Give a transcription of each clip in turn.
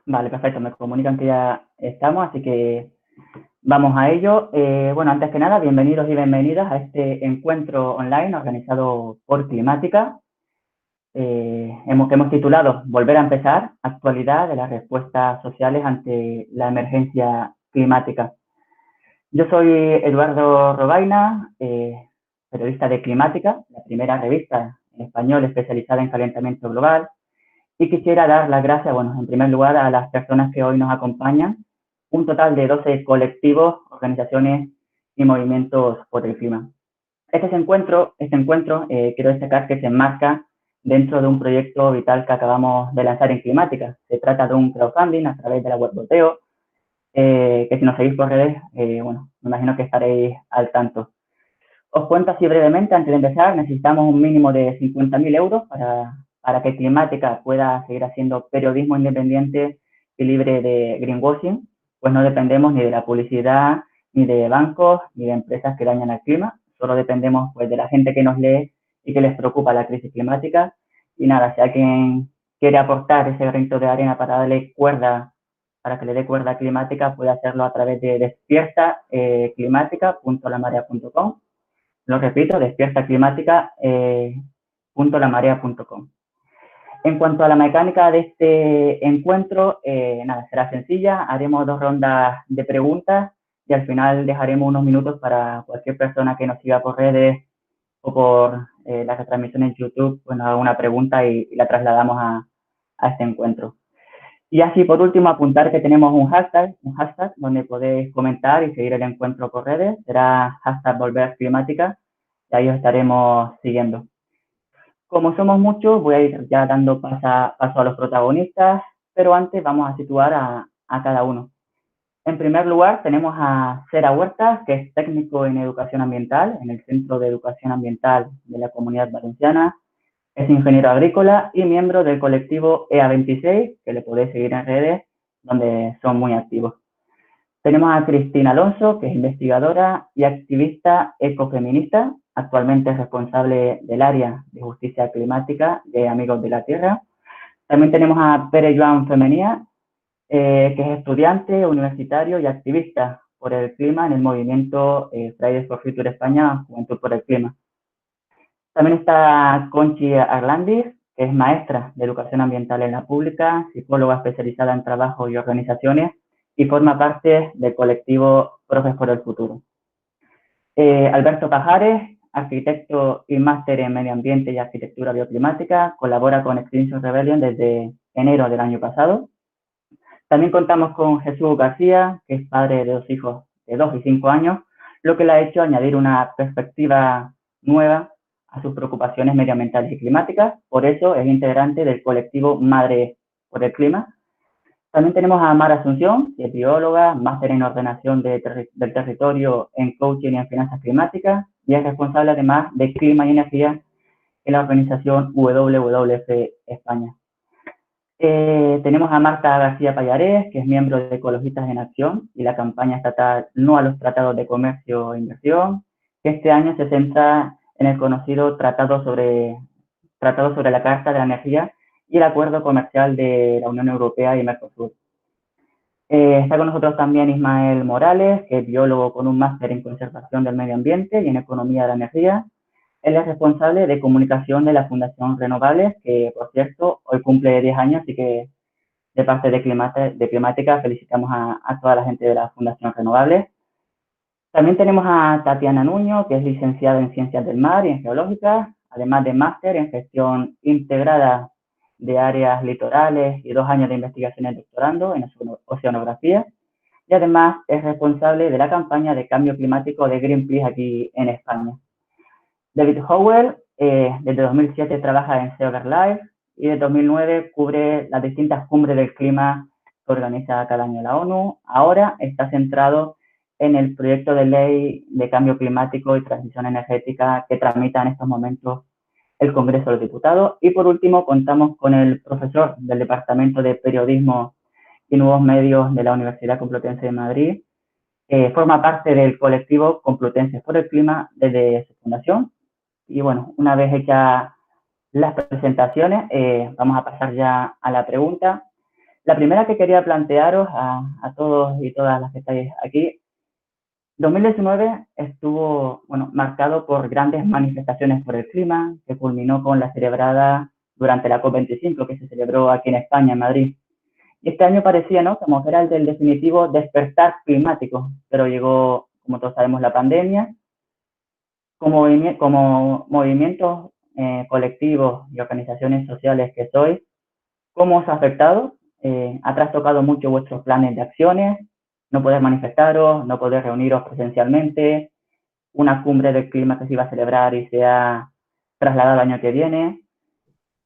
Vale, perfecto. Me comunican que ya estamos, así que vamos a ello. Bueno, antes que nada, bienvenidos y bienvenidas a este encuentro online organizado por Climática, que hemos titulado Volver a empezar, actualidad de las respuestas sociales ante la emergencia climática. Yo soy Eduardo Robaina, periodista de Climática, la primera revista en español especializada en calentamiento global. Y quisiera dar las gracias, bueno, en primer lugar a las personas que hoy nos acompañan, un total de 12 colectivos, organizaciones y movimientos por el clima. Este encuentro quiero destacar que se enmarca dentro de un proyecto vital que acabamos de lanzar en Climática. Se trata de un crowdfunding a través de la web Boteo, que si nos seguís por redes, bueno, me imagino que estaréis al tanto. Os cuento así brevemente, antes de empezar, necesitamos un mínimo de 50.000 euros para que Climática pueda seguir haciendo periodismo independiente y libre de greenwashing, pues no dependemos ni de la publicidad, ni de bancos, ni de empresas que dañan al clima, solo dependemos pues de la gente que nos lee y que les preocupa la crisis climática. Y nada, si alguien quiere aportar ese granito de arena para darle cuerda, para que le dé cuerda climática, puede hacerlo a través de despiertaclimática.lamarea.com. Lo repito, despiertaclimática.lamarea.com. En cuanto a la mecánica de este encuentro, nada, será sencilla. Haremos 2 rondas de preguntas y al final dejaremos unos minutos para cualquier persona que nos siga por redes o por la retransmisión en YouTube, pues nos haga una pregunta y la trasladamos a este encuentro. Y así, por último, apuntar que tenemos un hashtag donde podéis comentar y seguir el encuentro por redes. Será hashtag Volver Climática y ahí os estaremos siguiendo. Como somos muchos, voy a ir ya dando paso a los protagonistas, pero antes vamos a situar a cada uno. En primer lugar, tenemos a Sera Huertas, que es técnico en educación ambiental en el Centro de Educación Ambiental de la Comunidad Valenciana. Es ingeniero agrícola y miembro del colectivo EA26, que le podéis seguir en redes, donde son muy activos. Tenemos a Cristina Alonso, que es investigadora y activista ecofeminista. Actualmente es responsable del área de justicia climática de Amigos de la Tierra. También tenemos a Pere Joan Femenía, que es estudiante, universitario y activista por el clima en el movimiento Fridays for Future España, Juventud por el Clima. También está Conchi Arlandis, que es maestra de educación ambiental en la pública, psicóloga especializada en trabajo y organizaciones y forma parte del colectivo Profes por el Futuro. Alberto Pajares, arquitecto y máster en medio ambiente y arquitectura bioclimática, colabora con Extinction Rebellion desde enero del año pasado. También contamos con Jesús García, que es padre de 2 hijos de 2 y 5 años, lo que le ha hecho añadir una perspectiva nueva a sus preocupaciones medioambientales y climáticas. Por eso es integrante del colectivo Madre por el Clima. También tenemos a Mara Asunción, que es bióloga, máster en ordenación del territorio en coaching y en finanzas climáticas, y es responsable además de clima y energía en la organización WWF España. Tenemos a Marta García Pallarés, que es miembro de Ecologistas en Acción y la campaña estatal No a los Tratados de Comercio e Inversión, que este año se centra en el conocido Tratado sobre la Carta de la Energía y el Acuerdo Comercial de la Unión Europea y Mercosur. Está con nosotros también Ismael Morales, que es biólogo con un máster en Conservación del Medio Ambiente y en Economía de la Energía. Él es responsable de comunicación de la Fundación Renovables, que, por cierto, hoy cumple 10 años, así que de parte de Climática felicitamos a toda la gente de la Fundación Renovables. También tenemos a Tatiana Nuño, que es licenciada en Ciencias del Mar y en Geológica, además de máster en Gestión Integrada de Áreas Litorales y 2 años de investigación en doctorando en Oceanografía. Y además es responsable de la campaña de cambio climático de Greenpeace aquí en España. David Howell, desde 2007 trabaja en Sea Over Life y desde 2009 cubre las distintas cumbres del clima que organiza cada año la ONU. Ahora está centrado en el proyecto de ley de cambio climático y transición energética que tramita en estos momentos el Congreso de los Diputados. Y por último, contamos con el profesor del Departamento de Periodismo y Nuevos Medios de la Universidad Complutense de Madrid, que forma parte del colectivo Complutenses por el Clima desde su fundación. Y bueno, una vez hechas las presentaciones, vamos a pasar ya a la pregunta. La primera que quería plantearos a todos y todas las que estáis aquí, 2019 estuvo, bueno, marcado por grandes manifestaciones por el clima, que culminó con la celebrada durante la COP25, que se celebró aquí en España, en Madrid. Y este año parecía, ¿no?, como que era el del definitivo despertar climático, pero llegó, como todos sabemos, la pandemia. Como movimientos colectivos y organizaciones sociales que sois, ¿cómo os ha afectado? ¿Ha trastocado mucho vuestros planes de acciones? No poder manifestaros, no poder reuniros presencialmente, una cumbre del clima que se iba a celebrar y se ha trasladado al año que viene.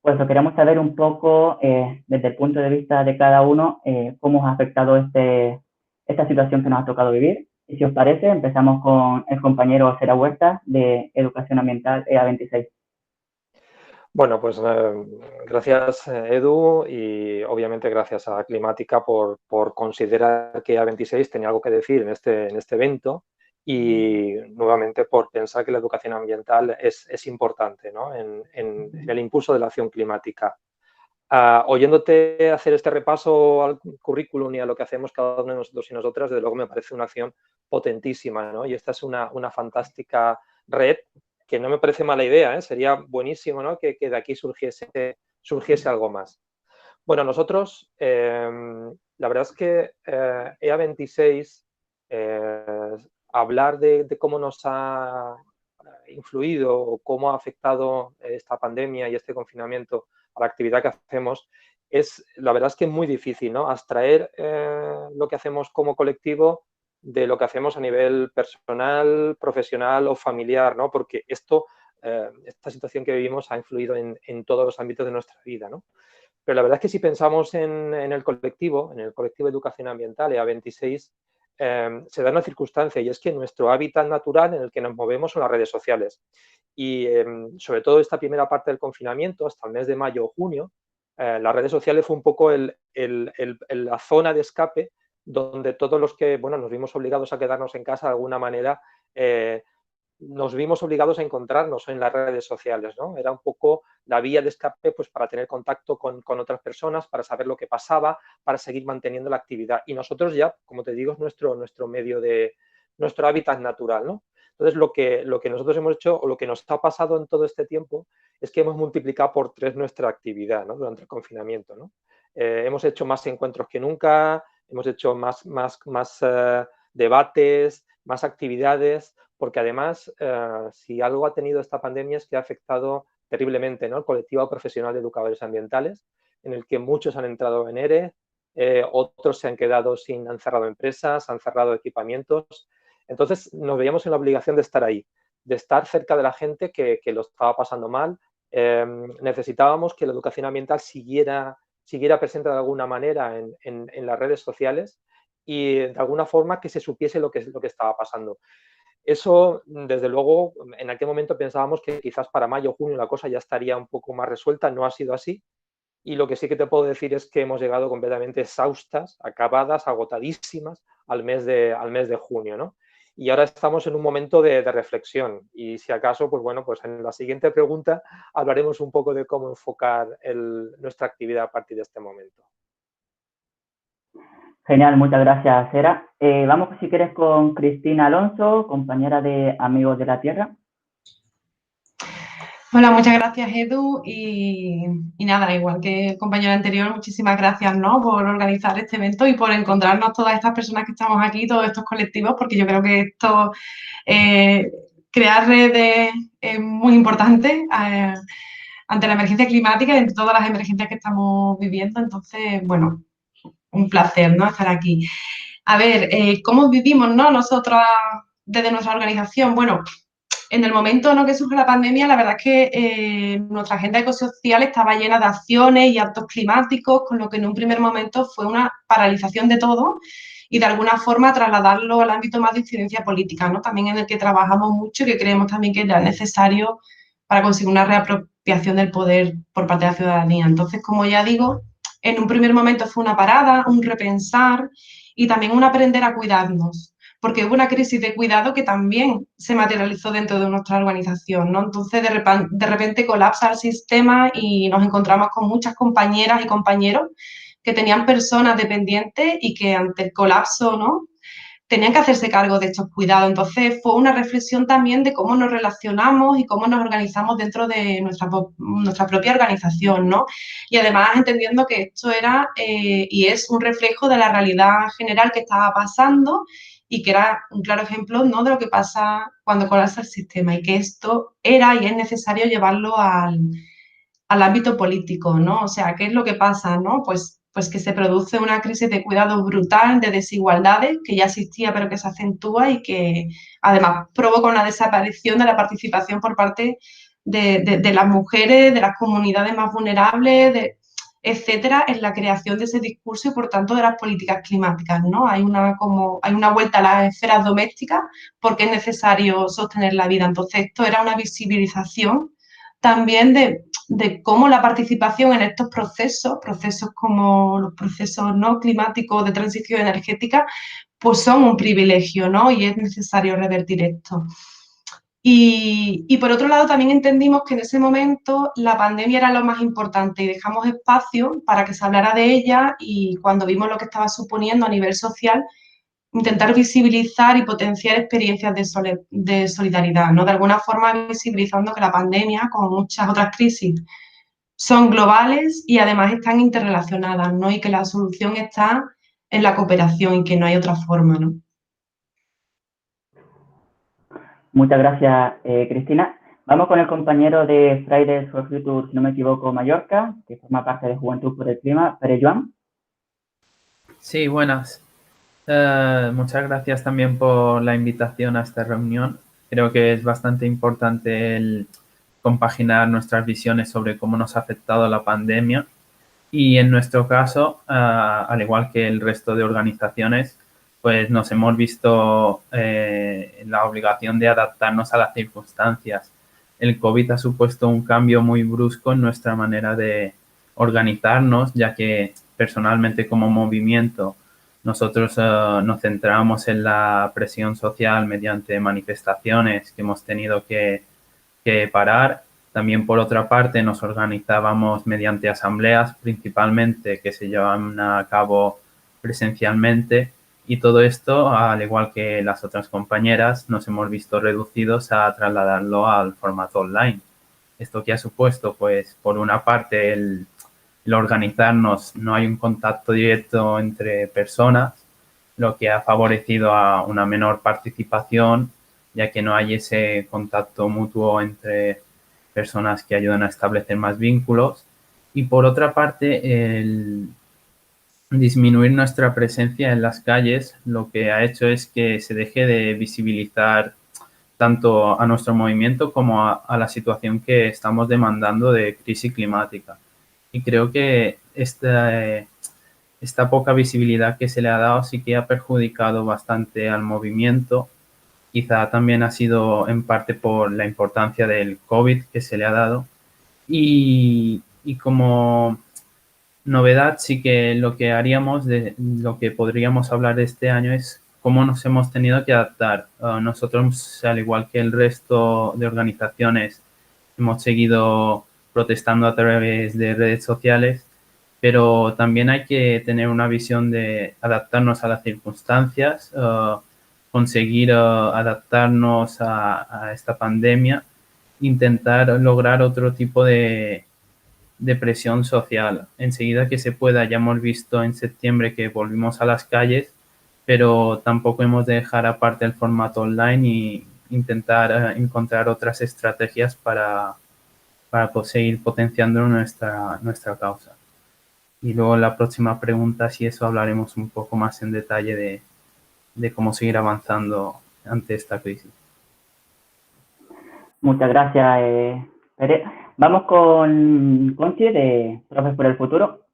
Pues lo queremos saber un poco desde el punto de vista de cada uno, cómo os ha afectado esta situación que nos ha tocado vivir. Y si os parece, empezamos con el compañero Sera Huerta de Educación Ambiental EA26. Bueno, pues gracias Edu y obviamente gracias a Climática por considerar que EA26 tenía algo que decir en este evento y nuevamente por pensar que la educación ambiental es importante, ¿no?, en el impulso de la acción climática. Oyéndote hacer este repaso al currículum y a lo que hacemos cada uno de nosotros y nosotras, desde luego me parece una acción potentísima, ¿no? Y esta es una fantástica red que no me parece mala idea, ¿eh? Sería buenísimo, ¿no?, que de aquí surgiese algo más. Bueno, nosotros, la verdad es que EA26, hablar de cómo nos ha influido o cómo ha afectado esta pandemia y este confinamiento a la actividad que hacemos, la verdad es que es muy difícil, ¿no?, abstraer lo que hacemos como colectivo de lo que hacemos a nivel personal, profesional o familiar, ¿no?, porque esta situación que vivimos ha influido en todos los ámbitos de nuestra vida, ¿no? Pero la verdad es que si pensamos en el colectivo de educación ambiental, EA26, se da una circunstancia y es que nuestro hábitat natural en el que nos movemos son las redes sociales. Y sobre todo esta primera parte del confinamiento, hasta el mes de mayo o junio, las redes sociales fue un poco la zona de escape donde todos los que, bueno, nos vimos obligados a quedarnos en casa de alguna manera, nos vimos obligados a encontrarnos en las redes sociales, ¿no? Era un poco la vía de escape, pues, para tener contacto con otras personas, para saber lo que pasaba, para seguir manteniendo la actividad. Y nosotros ya, como te digo, es nuestro medio nuestro hábitat natural, ¿no? Entonces, lo que nosotros hemos hecho o lo que nos ha pasado en todo este tiempo es que hemos multiplicado por 3 nuestra actividad, ¿no?, durante el confinamiento, ¿no? Hemos hecho más encuentros que nunca, hemos hecho más debates, más actividades, porque además, si algo ha tenido esta pandemia es que ha afectado terriblemente, ¿no?, el colectivo profesional de educadores ambientales, en el que muchos han entrado en ERE, otros se han quedado han cerrado empresas, han cerrado equipamientos. Entonces, nos veíamos en la obligación de estar ahí, de estar cerca de la gente que lo estaba pasando mal. Necesitábamos que la educación ambiental siguiera presente de alguna manera en las redes sociales y de alguna forma que se supiese lo que estaba pasando. Eso, desde luego, en aquel momento pensábamos que quizás para mayo o junio la cosa ya estaría un poco más resuelta, no ha sido así. Y lo que sí que te puedo decir es que hemos llegado completamente exhaustas, acabadas, agotadísimas al mes de junio, ¿no? Y ahora estamos en un momento de reflexión y si acaso, pues bueno, pues en la siguiente pregunta hablaremos un poco de cómo enfocar nuestra actividad a partir de este momento. Genial, muchas gracias, Sera. Vamos, si quieres, con Cristina Alonso, compañera de Amigos de la Tierra. Hola, muchas gracias, Edu. Y nada, igual que el compañero anterior, muchísimas gracias, ¿no?, por organizar este evento y por encontrarnos todas estas personas que estamos aquí, todos estos colectivos, porque yo creo que esto, crear redes es muy importante ante la emergencia climática y entre todas las emergencias que estamos viviendo. Entonces, bueno, un placer, ¿no?, estar aquí. A ver, ¿cómo vivimos, ¿no?, nosotras desde nuestra organización? Bueno, en el momento, ¿no?, que surge la pandemia, la verdad es que nuestra agenda ecosocial estaba llena de acciones y actos climáticos, con lo que en un primer momento fue una paralización de todo y de alguna forma trasladarlo al ámbito más de incidencia política, ¿no?, también en el que trabajamos mucho y que creemos también que era necesario para conseguir una reapropiación del poder por parte de la ciudadanía. Entonces, como ya digo, en un primer momento fue una parada, un repensar y también un aprender a cuidarnos, porque hubo una crisis de cuidado que también se materializó dentro de nuestra organización, ¿no? Entonces, de repente colapsa el sistema y nos encontramos con muchas compañeras y compañeros que tenían personas dependientes y que ante el colapso, ¿no?, tenían que hacerse cargo de estos cuidados. Entonces fue una reflexión también de cómo nos relacionamos y cómo nos organizamos dentro de nuestra propia organización, ¿no? Y además entendiendo que esto era y es un reflejo de la realidad general que estaba pasando y que era un claro ejemplo, ¿no?, de lo que pasa cuando colapsa el sistema, y que esto era y es necesario llevarlo al ámbito político, ¿no? O sea, ¿qué es lo que pasa, no? Pues que se produce una crisis de cuidados brutal, de desigualdades, que ya existía pero que se acentúa y que además provoca una desaparición de la participación por parte de las mujeres, de las comunidades más vulnerables, etcétera, en la creación de ese discurso y por tanto de las políticas climáticas, ¿no? Hay una vuelta a las esferas domésticas porque es necesario sostener la vida. Entonces esto era una visibilización también de cómo la participación en estos procesos como los procesos no climáticos de transición energética, pues son un privilegio, ¿no? Y es necesario revertir esto. Y por otro lado también entendimos que en ese momento la pandemia era lo más importante y dejamos espacio para que se hablara de ella, y cuando vimos lo que estaba suponiendo a nivel social, intentar visibilizar y potenciar experiencias de solidaridad, ¿no? De alguna forma visibilizando que la pandemia, como muchas otras crisis, son globales y además están interrelacionadas, ¿no? Y que la solución está en la cooperación y que no hay otra forma, ¿no? Muchas gracias, Cristina. Vamos con el compañero de Fridays for Future, si no me equivoco, Mallorca, que forma parte de Juventud por el Clima, Pere Joan. Sí, buenas. Muchas gracias también por la invitación a esta reunión. Creo que es bastante importante el compaginar nuestras visiones sobre cómo nos ha afectado la pandemia. Y en nuestro caso, al igual que el resto de organizaciones, pues nos hemos visto en la obligación de adaptarnos a las circunstancias. El COVID ha supuesto un cambio muy brusco en nuestra manera de organizarnos, ya que personalmente como movimiento nosotros nos centramos en la presión social mediante manifestaciones que hemos tenido que parar. También, por otra parte, nos organizábamos mediante asambleas, principalmente, que se llevan a cabo presencialmente, y todo esto, al igual que las otras compañeras, nos hemos visto reducidos a trasladarlo al formato online. ¿Esto qué ha supuesto? Pues, por una parte, el organizarnos, no hay un contacto directo entre personas, lo que ha favorecido a una menor participación, ya que no hay ese contacto mutuo entre personas que ayudan a establecer más vínculos. Y por otra parte, el disminuir nuestra presencia en las calles lo que ha hecho es que se deje de visibilizar tanto a nuestro movimiento como a la situación que estamos demandando de crisis climática. Y creo que esta poca visibilidad que se le ha dado sí que ha perjudicado bastante al movimiento. Quizá también ha sido en parte por la importancia del COVID que se le ha dado. Y como novedad, sí que lo que haríamos, de lo que podríamos hablar de este año es cómo nos hemos tenido que adaptar. Nosotros, al igual que el resto de organizaciones, hemos seguido protestando a través de redes sociales, pero también hay que tener una visión de adaptarnos a las circunstancias, conseguir adaptarnos a esta pandemia, intentar lograr otro tipo de presión social. Enseguida que se pueda, ya hemos visto en septiembre que volvimos a las calles, pero tampoco hemos de dejar aparte el formato online y intentar encontrar otras estrategias para seguir potenciando nuestra causa. Y luego la próxima pregunta, si eso hablaremos un poco más en detalle de cómo seguir avanzando ante esta crisis. Muchas gracias, Pere. Vamos con Conchi, de Profes por el Futuro.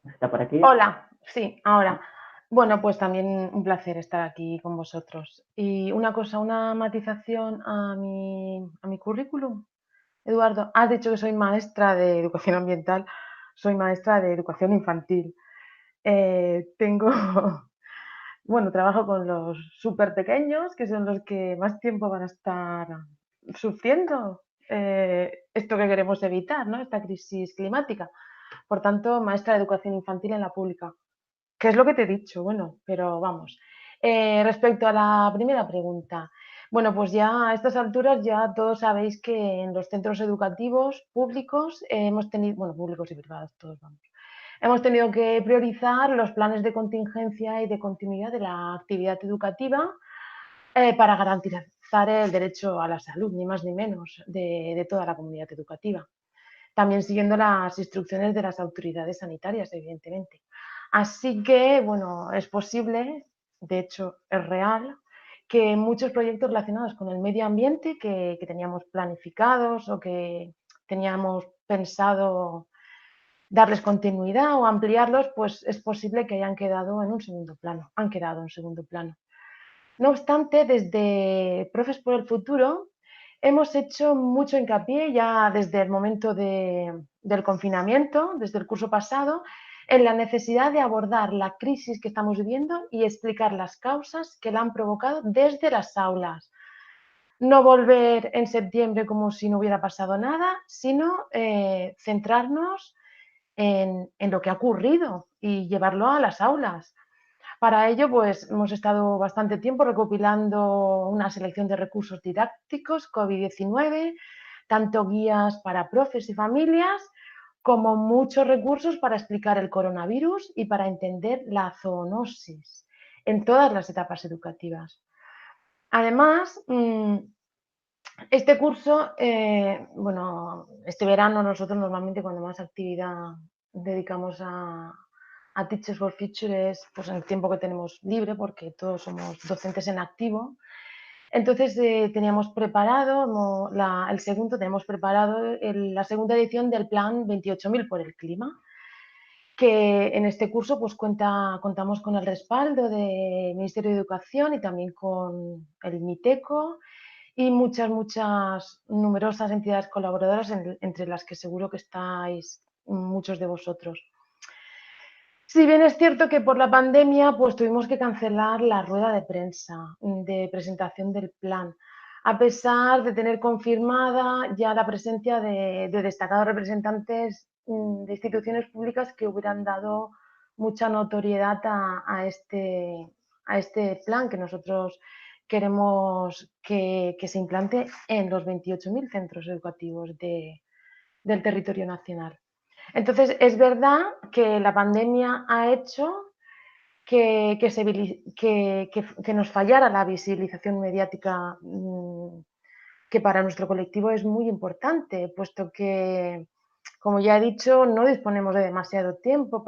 ¿Está por aquí? Hola, sí, ahora. Bueno, pues también un placer estar aquí con vosotros. Y una cosa, una matización a mi currículum. Eduardo, has dicho que soy maestra de educación ambiental, soy maestra de educación infantil. Tengo, bueno, trabajo con los súper pequeños, que son los que más tiempo van a estar sufriendo esto que queremos evitar, ¿no? Esta crisis climática. Por tanto, maestra de educación infantil en la pública. ¿Qué es lo que te he dicho? Bueno, pero vamos. Respecto a la primera pregunta, bueno, pues ya a estas alturas ya todos sabéis que en los centros educativos públicos hemos tenido, bueno, públicos y privados, todos vamos, hemos tenido que priorizar los planes de contingencia y de continuidad de la actividad educativa para garantizar el derecho a la salud, ni más ni menos, de toda la comunidad educativa. También siguiendo las instrucciones de las autoridades sanitarias, evidentemente. Así que, bueno, es posible, de hecho es real, que muchos proyectos relacionados con el medio ambiente que teníamos planificados o que teníamos pensado darles continuidad o ampliarlos, pues es posible que hayan quedado en un segundo plano, han quedado en segundo plano. No obstante, desde Profes por el Futuro hemos hecho mucho hincapié ya desde el momento del confinamiento, desde el curso pasado, en la necesidad de abordar la crisis que estamos viviendo y explicar las causas que la han provocado desde las aulas. No volver en septiembre como si no hubiera pasado nada, sino centrarnos en lo que ha ocurrido y llevarlo a las aulas. Para ello, pues hemos estado bastante tiempo recopilando una selección de recursos didácticos COVID-19, tanto guías para profes y familias, como muchos recursos para explicar el coronavirus y para entender la zoonosis en todas las etapas educativas. Además, este curso, bueno, este verano nosotros normalmente cuando más actividad dedicamos a Teachers for Future es pues, en el tiempo que tenemos libre, porque todos somos docentes en activo. Entonces teníamos preparado, tenemos preparado la segunda edición del plan 28.000 por el clima, que en este curso pues contamos con el respaldo del Ministerio de Educación y también con el MITECO y muchas numerosas entidades colaboradoras entre las que seguro que estáis muchos de vosotros. Si bien es cierto que por la pandemia pues tuvimos que cancelar la rueda de prensa de presentación del plan, a pesar de tener confirmada ya la presencia de destacados representantes de instituciones públicas que hubieran dado mucha notoriedad a este plan que nosotros queremos que se implante en los 28.000 centros educativos del territorio nacional. Entonces, es verdad que la pandemia ha hecho que nos fallara la visibilización mediática que para nuestro colectivo es muy importante, puesto que, como ya he dicho, no disponemos de demasiado tiempo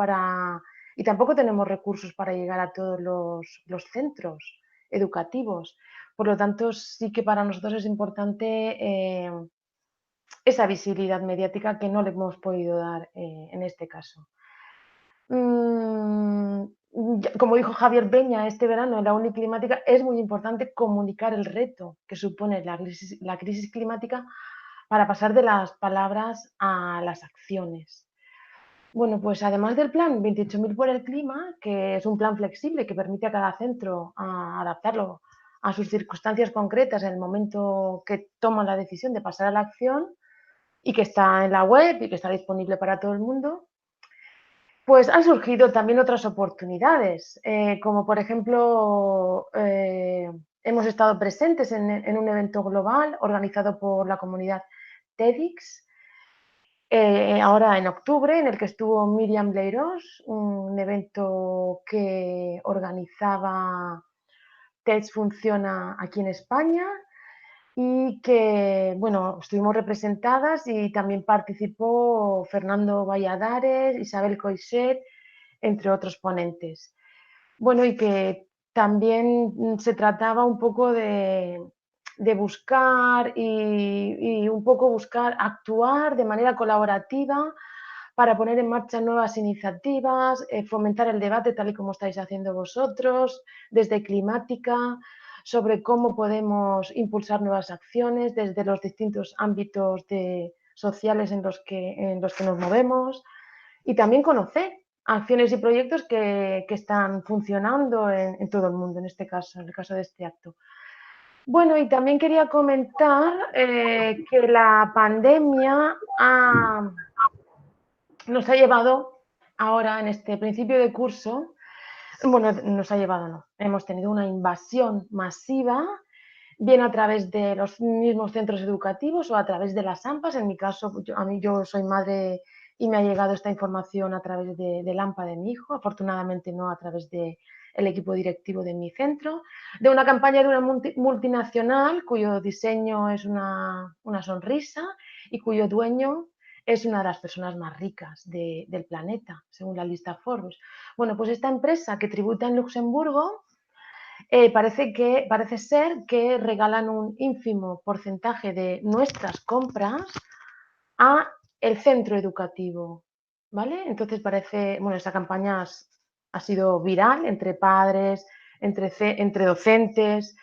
y tampoco tenemos recursos para llegar a todos los centros educativos. Por lo tanto, sí que para nosotros es importante esa visibilidad mediática que no le hemos podido dar en este caso. Como dijo Javier Peña este verano en la Uni Climática, es muy importante comunicar el reto que supone la crisis climática para pasar de las palabras a las acciones. Bueno, pues además del plan 28.000 por el clima, que es un plan flexible que permite a cada centro adaptarlo a sus circunstancias concretas en el momento que toma la decisión de pasar a la acción, y que está en la web y que está disponible para todo el mundo, pues han surgido también otras oportunidades, como por ejemplo hemos estado presentes en un evento global organizado por la comunidad TEDx, ahora en octubre, en el que estuvo Miriam Leiros, un evento que organizaba TEDx Funciona aquí en España, y que, bueno, estuvimos representadas y también participó Fernando Valladares, Isabel Coixet, entre otros ponentes. Bueno, y que también se trataba un poco de buscar y un poco buscar actuar de manera colaborativa para poner en marcha nuevas iniciativas, fomentar el debate tal y como estáis haciendo vosotros, desde Climática, sobre cómo podemos impulsar nuevas acciones desde los distintos ámbitos sociales en los que nos movemos, y también conocer acciones y proyectos que están funcionando en todo el mundo, en este caso, en el caso de este acto. Bueno, y también quería comentar que la pandemia nos ha llevado ahora en este principio de curso, bueno, nos ha llevado, no, hemos tenido una invasión masiva, bien a través de los mismos centros educativos o a través de las AMPAs. En mi caso, yo soy madre y me ha llegado esta información a través del AMPA de mi hijo, afortunadamente no a través del equipo directivo de mi centro, de una campaña de una multinacional cuyo diseño es una sonrisa y cuyo dueño es una de las personas más ricas del planeta, según la lista Forbes. Bueno, pues esta empresa que tributa en Luxemburgo parece ser que regalan un ínfimo porcentaje de nuestras compras a el centro educativo, ¿vale? Entonces parece, bueno, esta campaña ha sido viral entre padres, entre docentes.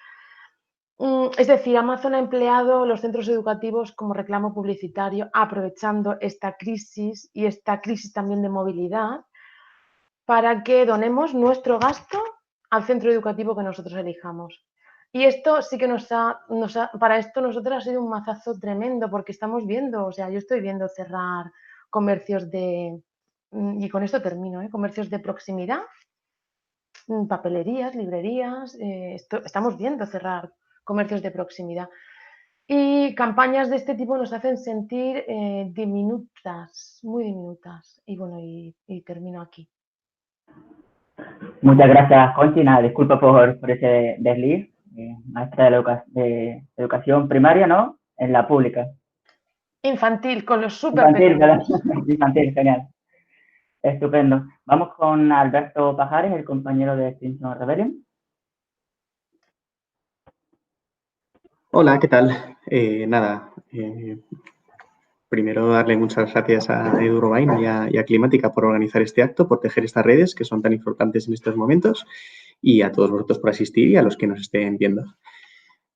Es decir, Amazon ha empleado los centros educativos como reclamo publicitario, aprovechando esta crisis y esta crisis también de movilidad para que donemos nuestro gasto al centro educativo que nosotros elijamos. Y esto sí que para esto nosotros ha sido un mazazo tremendo, porque estamos viendo, o sea, yo estoy viendo cerrar comercios y con esto termino, comercios de proximidad, papelerías, librerías, estamos viendo cerrar comercios de proximidad. Y campañas de este tipo nos hacen sentir diminutas, muy diminutas. Y bueno, y termino aquí. Muchas gracias, Conchi. Nada, disculpa por ese desliz. Maestra de educación primaria, ¿no? En la pública. Infantil, con los súper Infantil, ¿verdad? pequeños. Infantil, genial. Estupendo. Vamos con Alberto Pajares, el compañero de Extinction Rebellion. Hola, ¿qué tal? Primero darle muchas gracias a Edu Robain y a Climática por organizar este acto, por tejer estas redes que son tan importantes en estos momentos, y a todos vosotros por asistir y a los que nos estén viendo.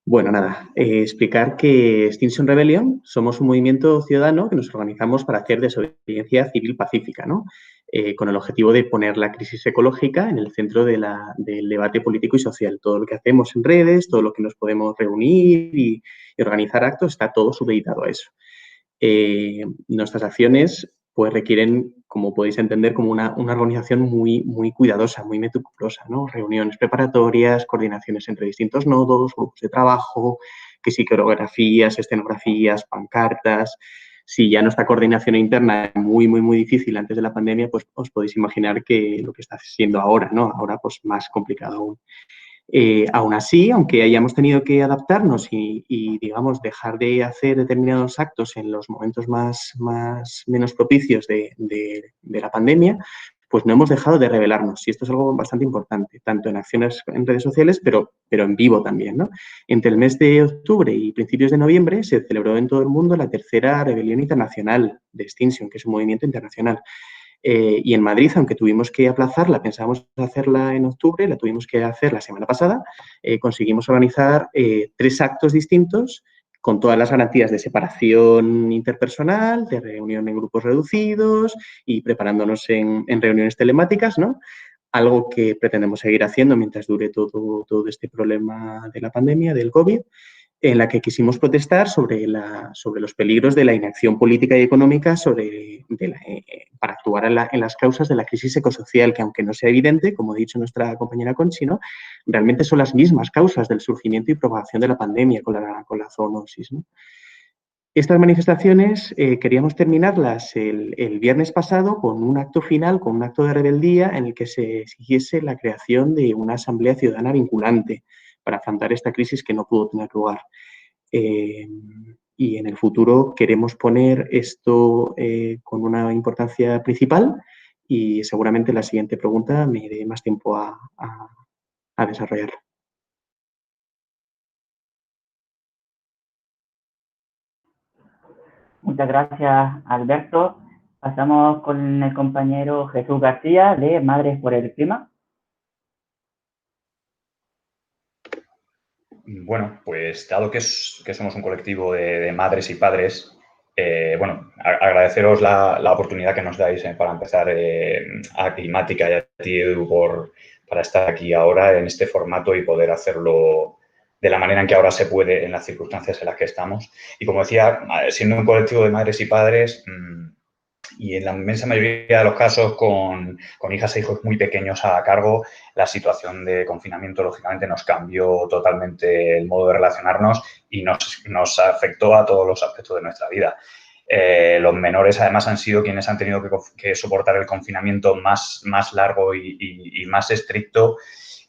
Bueno, explicar que Extinction Rebellion somos un movimiento ciudadano que nos organizamos para hacer desobediencia civil pacífica, ¿no? Con el objetivo de poner la crisis ecológica en el centro del debate político y social. Todo lo que hacemos en redes, todo lo que nos podemos reunir y organizar actos, está todo supeditado a eso. Nuestras acciones pues requieren, como podéis entender, como una organización muy cuidadosa, muy meticulosa, ¿no? Reuniones preparatorias, coordinaciones entre distintos nodos, grupos de trabajo, que sí, coreografías, escenografías, pancartas. Si ya nuestra coordinación interna es muy difícil antes de la pandemia, pues os podéis imaginar que lo que está siendo ahora, ¿no? Ahora pues más complicado aún. Aún así, aunque hayamos tenido que adaptarnos y digamos, dejar de hacer determinados actos en los momentos menos propicios de la pandemia, pues no hemos dejado de rebelarnos. Y esto es algo bastante importante, tanto en acciones en redes sociales, pero en vivo también, ¿no? Entre el mes de octubre y principios de noviembre se celebró en todo el mundo la tercera rebelión internacional de Extinction, que es un movimiento internacional. Y en Madrid, aunque tuvimos que aplazarla, pensábamos hacerla en octubre, la tuvimos que hacer la semana pasada, conseguimos organizar 3 actos distintos con todas las garantías de separación interpersonal, de reunión en grupos reducidos y preparándonos en reuniones telemáticas, ¿no? Algo que pretendemos seguir haciendo mientras dure todo este problema de la pandemia, del COVID, en la que quisimos protestar sobre los peligros de la inacción política y económica para actuar en las causas de la crisis ecosocial, que aunque no sea evidente, como ha dicho nuestra compañera Conchi, ¿no? Realmente son las mismas causas del surgimiento y propagación de la pandemia con la zoonosis, ¿no? Estas manifestaciones queríamos terminarlas el viernes pasado con un acto final, con un acto de rebeldía en el que se exigiese la creación de una asamblea ciudadana vinculante para afrontar esta crisis que no pudo tener lugar. Y en el futuro queremos poner esto con una importancia principal y seguramente la siguiente pregunta me dé más tiempo a desarrollarla. Muchas gracias, Alberto. Pasamos con el compañero Jesús García, de Madres por el Clima. Bueno, pues dado que somos un colectivo de madres y padres, agradeceros la oportunidad que nos dais para empezar a Climática y a ti, Edu, para estar aquí ahora en este formato y poder hacerlo de la manera en que ahora se puede en las circunstancias en las que estamos. Y como decía, siendo un colectivo de madres y padres, y en la inmensa mayoría de los casos con hijas e hijos muy pequeños a cargo, la situación de confinamiento lógicamente nos cambió totalmente el modo de relacionarnos y nos afectó a todos los aspectos de nuestra vida. Los menores además han sido quienes han tenido que soportar el confinamiento más largo y más estricto.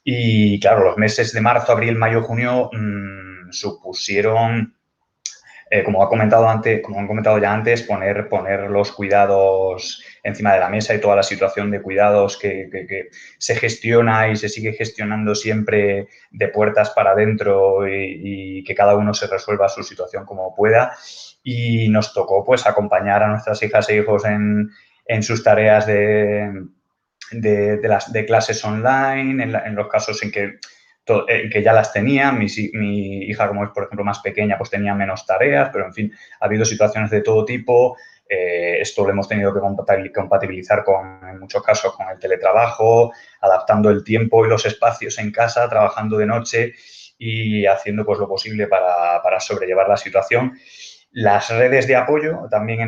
Y claro, los meses de marzo, abril, mayo, junio supusieron, como han comentado ya antes, poner los cuidados encima de la mesa y toda la situación de cuidados que se gestiona y se sigue gestionando siempre de puertas para adentro y que cada uno se resuelva su situación como pueda. Y nos tocó pues acompañar a nuestras hijas e hijos en sus tareas de clases online, en los casos en que ya las tenía. Mi hija, como es, por ejemplo, más pequeña, pues tenía menos tareas, pero, en fin, ha habido situaciones de todo tipo. Esto lo hemos tenido que compatibilizar en muchos casos con el teletrabajo, adaptando el tiempo y los espacios en casa, trabajando de noche y haciendo pues lo posible para sobrellevar la situación. Las redes de apoyo, también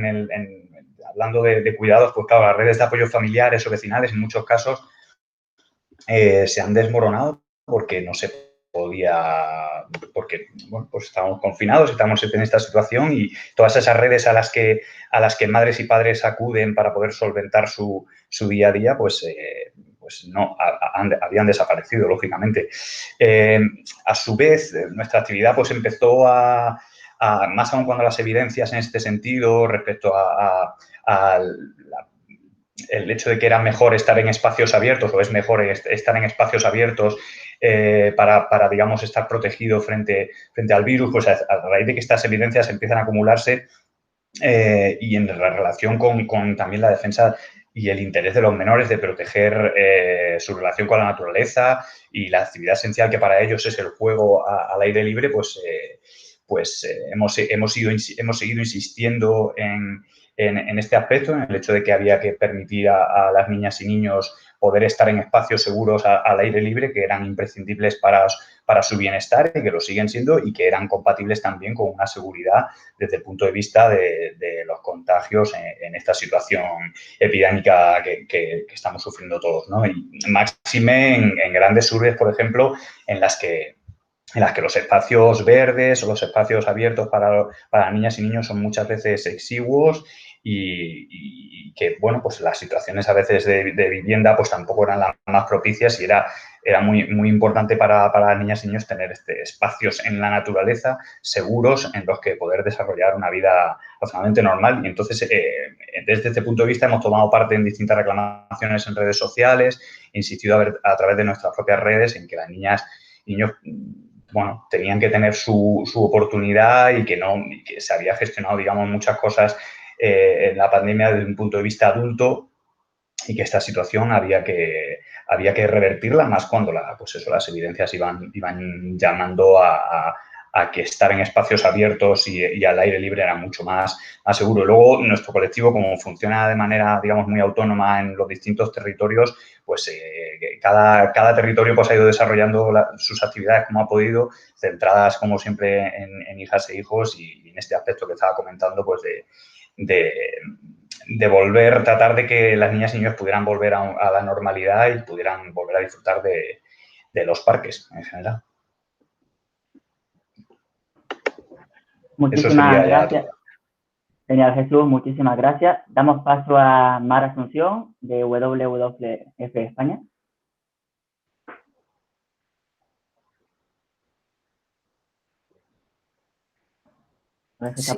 hablando de cuidados, pues claro, las redes de apoyo familiares o vecinales en muchos casos se han desmoronado porque no se podía, porque bueno, pues estábamos confinados, estamos en esta situación y todas esas redes a las que madres y padres acuden para poder solventar su día a día, pues no, habían desaparecido, lógicamente. A su vez, nuestra actividad pues empezó más aún cuando las evidencias en este sentido respecto el hecho de que era mejor estar en espacios abiertos o es mejor estar en espacios abiertos para, digamos, estar protegido frente al virus, pues a raíz de que estas evidencias empiezan a acumularse y en relación con también la defensa y el interés de los menores de proteger su relación con la naturaleza y la actividad esencial que para ellos es el juego al aire libre, pues hemos seguido insistiendo en este aspecto, en el hecho de que había que permitir a las niñas y niños poder estar en espacios seguros al aire libre, que eran imprescindibles para su bienestar y que lo siguen siendo y que eran compatibles también con una seguridad desde el punto de vista de los contagios en esta situación epidémica que estamos sufriendo todos, ¿no? Y máxime en grandes urbes, por ejemplo, en las que los espacios verdes o los espacios abiertos para niñas y niños son muchas veces exiguos y que, bueno, pues las situaciones a veces de vivienda pues tampoco eran las más propicias y era muy importante para las niñas y niños tener espacios en la naturaleza seguros en los que poder desarrollar una vida razonablemente normal. Y entonces, desde este punto de vista, hemos tomado parte en distintas reclamaciones en redes sociales, insistido a través de nuestras propias redes en que las niñas y niños, bueno, tenían que tener su oportunidad y que se había gestionado, digamos, muchas cosas en la pandemia desde un punto de vista adulto y que esta situación había que revertirla más cuando las evidencias iban llamando a que estar en espacios abiertos y al aire libre era mucho más seguro. Luego, nuestro colectivo, como funciona de manera, digamos, muy autónoma en los distintos territorios, pues cada territorio pues ha ido desarrollando sus actividades como ha podido, centradas, como siempre, en hijas e hijos y en este aspecto que estaba comentando, pues de tratar de que las niñas y niños pudieran volver a la normalidad y pudieran volver a disfrutar de los parques en general. Muchísimas gracias. Señor Jesús, muchísimas gracias. Damos paso a Mar Asunción, de WWF España. Sí,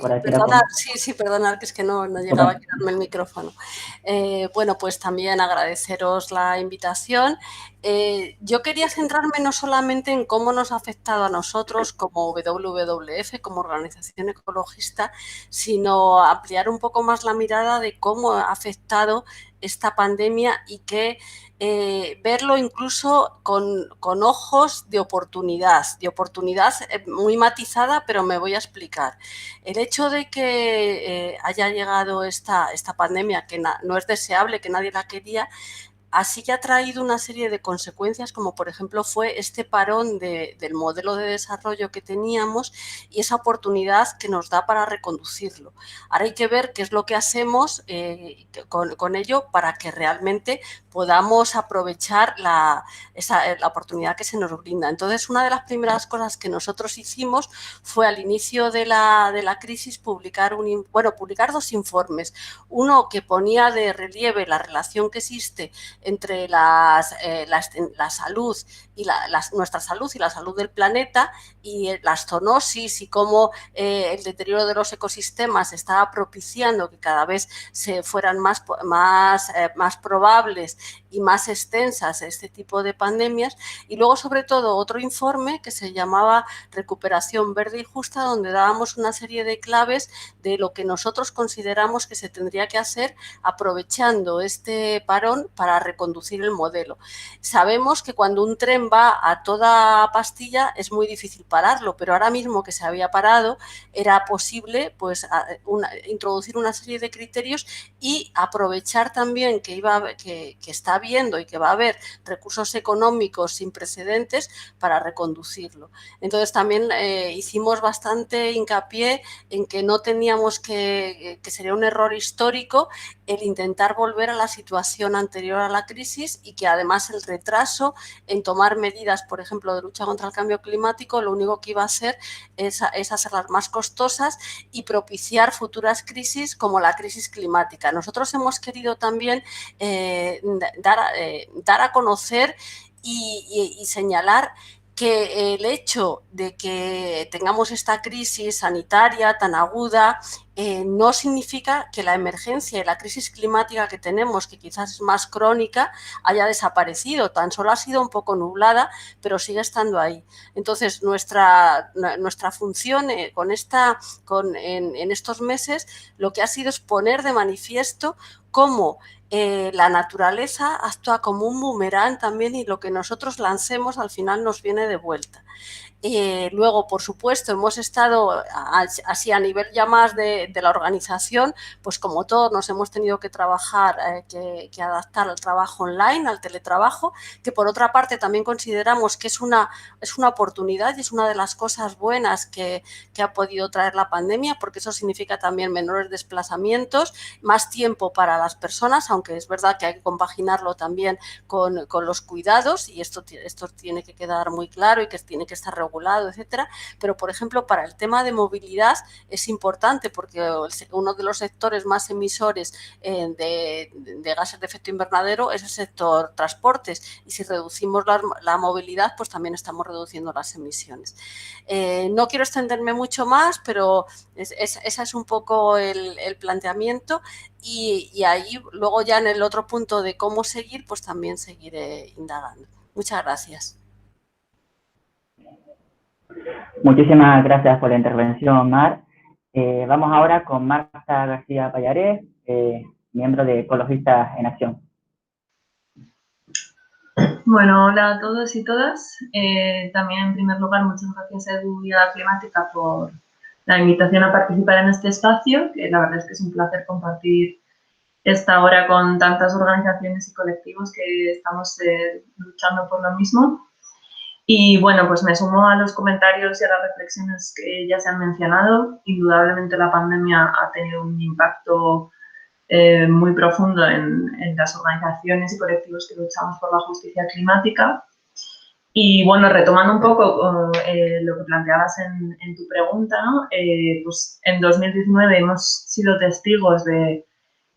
perdonad, que es que no llegaba a quitarme el micrófono. Bueno, pues también agradeceros la invitación. Yo quería centrarme no solamente en cómo nos ha afectado a nosotros como WWF, como organización ecologista, sino ampliar un poco más la mirada de cómo ha afectado esta pandemia y que verlo incluso con ojos de oportunidad muy matizada, pero me voy a explicar. El hecho de que haya llegado esta pandemia, que no es deseable, que nadie la quería, así que ha traído una serie de consecuencias, como por ejemplo fue este parón del modelo de desarrollo que teníamos y esa oportunidad que nos da para reconducirlo. Ahora hay que ver qué es lo que hacemos con ello para que realmente podamos aprovechar la oportunidad que se nos brinda. Entonces, una de las primeras cosas que nosotros hicimos fue al inicio de la crisis publicar 2 informes. Uno que ponía de relieve la relación que existe entre la salud y nuestra salud y la salud del planeta, y la zoonosis y cómo el deterioro de los ecosistemas estaba propiciando que cada vez se fueran más probables y más extensas este tipo de pandemias. Y luego, sobre todo, otro informe que se llamaba Recuperación Verde y Justa, donde dábamos una serie de claves de lo que nosotros consideramos que se tendría que hacer aprovechando este parón para reconducir el modelo. Sabemos que cuando un tren va a toda pastilla es muy difícil pararlo, pero ahora mismo que se había parado era posible pues introducir una serie de criterios y aprovechar también que está habiendo y que va a haber recursos económicos sin precedentes para reconducirlo. Entonces también hicimos bastante hincapié en que no teníamos que sería un error histórico el intentar volver a la situación anterior a la crisis, y que además el retraso en tomar medidas, por ejemplo, de lucha contra el cambio climático, lo único que iba a hacer es hacerlas más costosas y propiciar futuras crisis como la crisis climática. Nosotros hemos querido también dar a conocer y señalar que el hecho de que tengamos esta crisis sanitaria tan aguda no significa que la emergencia y la crisis climática que tenemos, que quizás es más crónica, haya desaparecido. Tan solo ha sido un poco nublada, pero sigue estando ahí. Entonces, nuestra función en estos meses lo que ha sido es poner de manifiesto cómo la naturaleza actúa como un boomerang también, y lo que nosotros lancemos al final nos viene de vuelta. Luego, por supuesto, hemos estado así a nivel ya más de la organización, pues como todos nos hemos tenido que trabajar, que adaptar al trabajo online, al teletrabajo, que por otra parte también consideramos que es una oportunidad y es una de las cosas buenas que ha podido traer la pandemia, porque eso significa también menores desplazamientos, más tiempo para las personas, aunque es verdad que hay que compaginarlo también con los cuidados, y esto tiene que quedar muy claro y que tiene que estar regulado, etcétera. Pero, por ejemplo, para el tema de movilidad es importante, porque uno de los sectores más emisores de gases de efecto invernadero es el sector transportes, y si reducimos la movilidad, pues también estamos reduciendo las emisiones. No quiero extenderme mucho más, pero ese es un poco el planteamiento, y ahí luego ya en el otro punto de cómo seguir, pues también seguiré indagando. Muchas gracias. Muchísimas gracias por la intervención, Mar. Vamos ahora con Marta García Pallarés, miembro de Ecologistas en Acción. Bueno, hola a todos y todas. También, en primer lugar, muchas gracias a Edu y a Climática por la invitación a participar en este espacio, que la verdad es que es un placer compartir esta hora con tantas organizaciones y colectivos que estamos luchando por lo mismo. Y bueno, pues me sumo a los comentarios y a las reflexiones que ya se han mencionado. Indudablemente la pandemia ha tenido un impacto muy profundo en las organizaciones y colectivos que luchamos por la justicia climática. Y bueno, retomando un poco lo que planteabas en tu pregunta, ¿no? Pues en 2019 hemos sido testigos de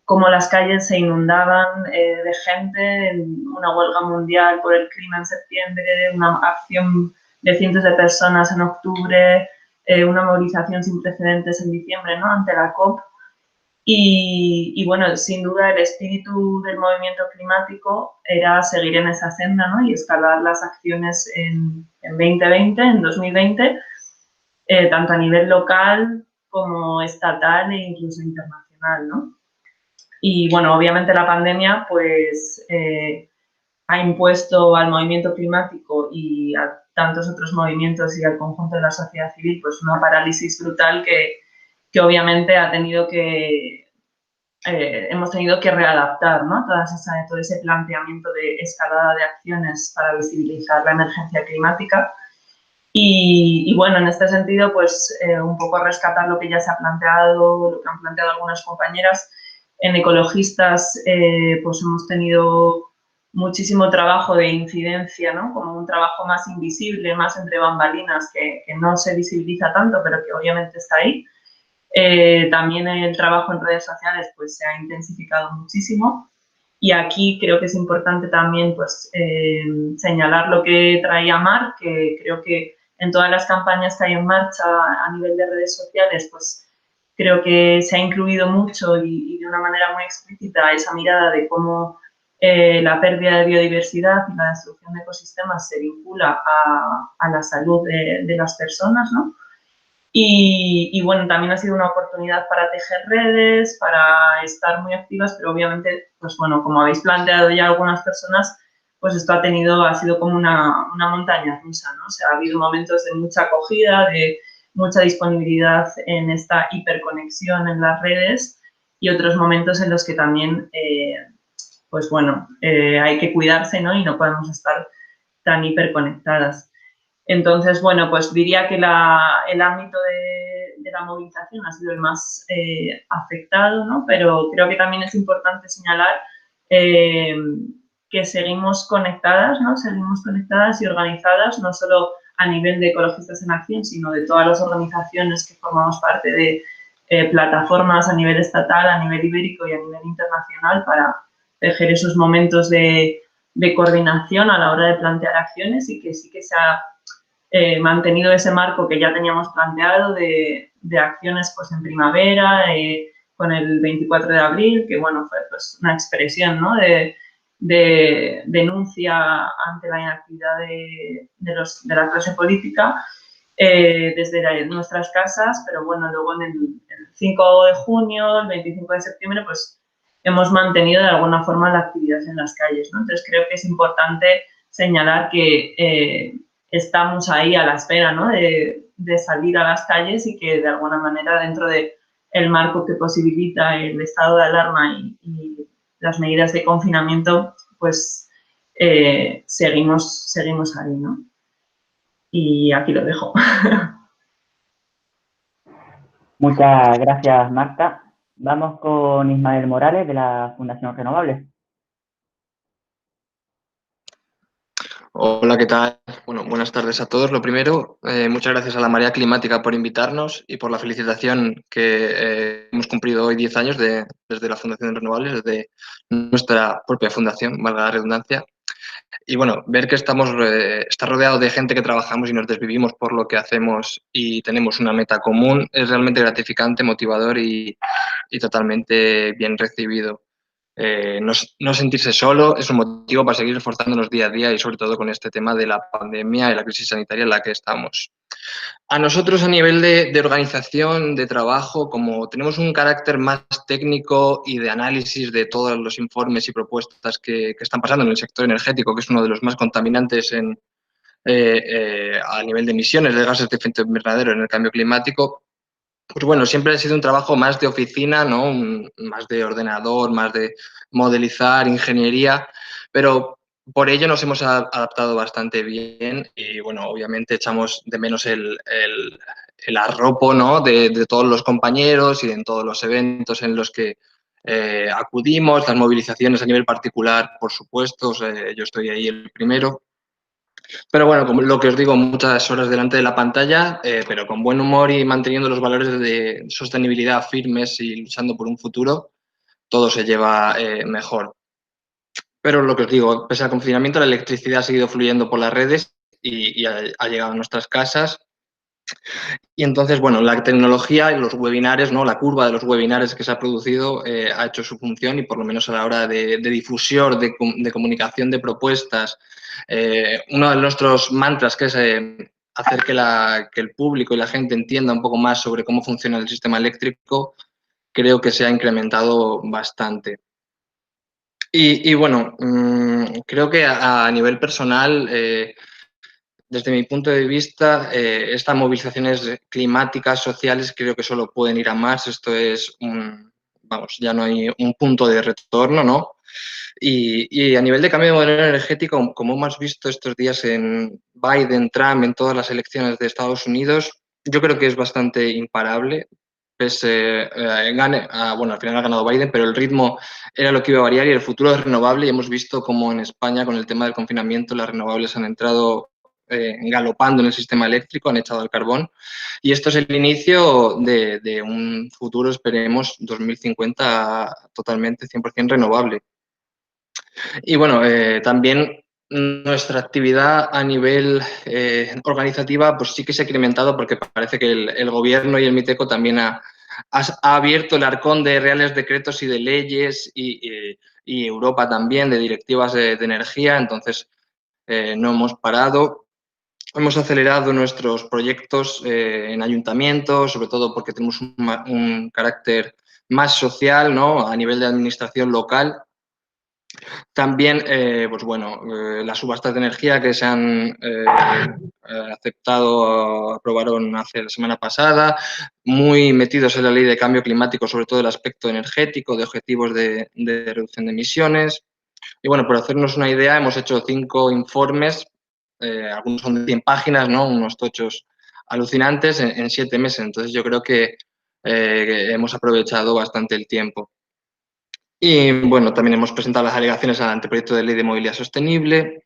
cómo las calles se inundaban de gente, en una huelga mundial por el clima en septiembre, una acción de cientos de personas en octubre, una movilización sin precedentes en diciembre, ¿no?, ante la COP. Y bueno, sin duda el espíritu del movimiento climático era seguir en esa senda, ¿no?, y escalar las acciones en 2020, en 2020, tanto a nivel local como estatal e incluso internacional, ¿no? Y bueno, obviamente la pandemia pues ha impuesto al movimiento climático y a tantos otros movimientos y al conjunto de la sociedad civil pues una parálisis brutal que obviamente ha tenido que hemos tenido que readaptar, ¿no? Todo ese planteamiento de escalada de acciones para visibilizar la emergencia climática. Y bueno, en este sentido, pues un poco rescatar lo que ya se ha planteado, lo que han planteado algunas compañeras. En Ecologistas, pues hemos tenido muchísimo trabajo de incidencia, ¿no? Como un trabajo más invisible, más entre bambalinas, que no se visibiliza tanto, pero que obviamente está ahí. También el trabajo en redes sociales pues se ha intensificado muchísimo. Y aquí creo que es importante también pues, señalar lo que traía Mar, que creo que en todas las campañas que hay en marcha a nivel de redes sociales, pues creo que se ha incluido mucho y de una manera muy explícita esa mirada de cómo la pérdida de biodiversidad y la destrucción de ecosistemas se vincula a la salud de las personas, ¿no? Y bueno, también ha sido una oportunidad para tejer redes, para estar muy activas, pero obviamente, pues bueno, como habéis planteado ya algunas personas, pues esto ha sido como una montaña rusa, ¿no? O sea, ha habido momentos de mucha acogida, de mucha disponibilidad en esta hiperconexión en las redes y otros momentos en los que también, pues bueno, hay que cuidarse, ¿no? Y no podemos estar tan hiperconectadas. Entonces, bueno, pues diría que el ámbito de la movilización ha sido el más afectado, ¿no? Pero creo que también es importante señalar que seguimos conectadas, ¿no? Seguimos conectadas y organizadas, no solo a nivel de Ecologistas en Acción, sino de todas las organizaciones que formamos parte de plataformas a nivel estatal, a nivel ibérico y a nivel internacional para tejer esos momentos de coordinación a la hora de plantear acciones y que sí que se ha mantenido ese marco que ya teníamos planteado de acciones pues, en primavera, con el 24 de abril, que bueno, fue pues, una expresión, ¿no? de denuncia ante la inactividad de la clase política desde nuestras casas, pero bueno, luego en el 5 de junio, el 25 de septiembre, pues hemos mantenido de alguna forma la actividad en las calles, ¿no? Entonces creo que es importante señalar que estamos ahí a la espera, ¿no? de salir a las calles y que de alguna manera dentro del marco que posibilita el estado de alarma y las medidas de confinamiento, pues seguimos ahí, ¿no? Y aquí lo dejo. Muchas gracias, Marta. Vamos con Ismael Morales, de la Fundación Renovables. Hola, ¿qué tal? Bueno, buenas tardes a todos. Lo primero, muchas gracias a la Marea Climática por invitarnos y por la felicitación que hemos cumplido hoy 10 años desde la Fundación Renovables, desde nuestra propia fundación, valga la redundancia. Y bueno, ver que está rodeado de gente que trabajamos y nos desvivimos por lo que hacemos y tenemos una meta común es realmente gratificante, motivador y totalmente bien recibido. No sentirse solo es un motivo para seguir esforzándonos día a día y sobre todo con este tema de la pandemia y la crisis sanitaria en la que estamos. A nosotros a nivel de organización, de trabajo, como tenemos un carácter más técnico y de análisis de todos los informes y propuestas que están pasando en el sector energético, que es uno de los más contaminantes a nivel de emisiones de gases de efecto invernadero en el cambio climático, pues bueno, siempre ha sido un trabajo más de oficina, ¿no? Más de ordenador, más de modelizar, ingeniería, pero por ello nos hemos adaptado bastante bien y bueno, obviamente echamos de menos el arropo, ¿no? de todos los compañeros y en todos los eventos en los que acudimos, las movilizaciones a nivel particular, por supuesto, o sea, yo estoy ahí el primero. Pero bueno, como lo que os digo, muchas horas delante de la pantalla, pero con buen humor y manteniendo los valores de sostenibilidad firmes y luchando por un futuro, todo se lleva mejor. Pero lo que os digo, pese al confinamiento, la electricidad ha seguido fluyendo por las redes y ha llegado a nuestras casas. Y entonces, bueno, la tecnología y los webinares, ¿no? La curva de los webinares que se ha producido ha hecho su función y por lo menos a la hora de difusión, de comunicación de propuestas, uno de nuestros mantras que es hacer que el público y la gente entienda un poco más sobre cómo funciona el sistema eléctrico, creo que se ha incrementado bastante. Y bueno, creo que a nivel personal, desde mi punto de vista, estas movilizaciones climáticas, sociales, creo que solo pueden ir a más. Esto es vamos, ya no hay un punto de retorno, ¿no? Y a nivel de cambio de modelo energético, como hemos visto estos días en Biden, Trump, en todas las elecciones de Estados Unidos, yo creo que es bastante imparable. Pese bueno, al final ha ganado Biden, pero el ritmo era lo que iba a variar y el futuro es renovable. Y hemos visto como en España, con el tema del confinamiento, las renovables han entrado galopando en el sistema eléctrico, han echado el carbón. Y esto es el inicio de un futuro, esperemos, 2050 totalmente 100% renovable. Y bueno, también nuestra actividad a nivel organizativa pues sí que se ha incrementado porque parece que el gobierno y el MITECO también ha abierto el arcón de reales decretos y de leyes y Europa también de directivas de energía, entonces no hemos parado. Hemos acelerado nuestros proyectos en ayuntamientos, sobre todo porque tenemos un carácter más social, ¿no? A nivel de administración local. También, pues bueno, las subastas de energía que se han aceptado, aprobaron hace la semana pasada, muy metidos en la ley de cambio climático, sobre todo el aspecto energético, de objetivos de reducción de emisiones. Y bueno, por hacernos una idea, hemos hecho 5 informes, algunos son de 100 páginas, ¿no? Unos tochos alucinantes en 7 meses. Entonces yo creo que hemos aprovechado bastante el tiempo. Y bueno, también hemos presentado las alegaciones al anteproyecto de ley de movilidad sostenible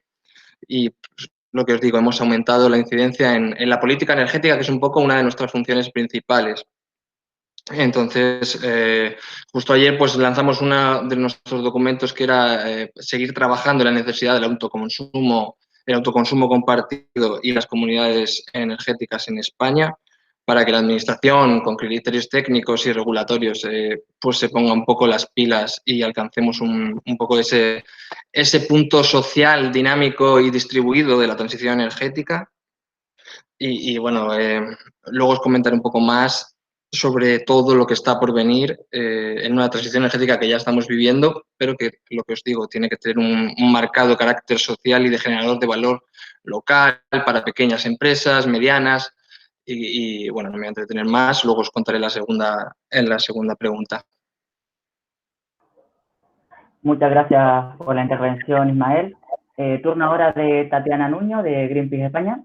y pues, lo que os digo, hemos aumentado la incidencia en la política energética, que es un poco una de nuestras funciones principales. Entonces, justo ayer pues lanzamos uno de nuestros documentos que era seguir trabajando en la necesidad del autoconsumo, el autoconsumo compartido y las comunidades energéticas en España, para que la Administración, con criterios técnicos y regulatorios, pues se ponga un poco las pilas y alcancemos un poco ese punto social, dinámico y distribuido de la transición energética. Y bueno, luego os comentaré un poco más sobre todo lo que está por venir en una transición energética que ya estamos viviendo, pero que, lo que os digo, tiene que tener un marcado carácter social y de generador de valor local para pequeñas empresas, medianas, y bueno, no me voy a entretener más, luego os contaré en la segunda pregunta. Muchas gracias por la intervención, Ismael. Turno ahora de Tatiana Nuño, de Greenpeace España.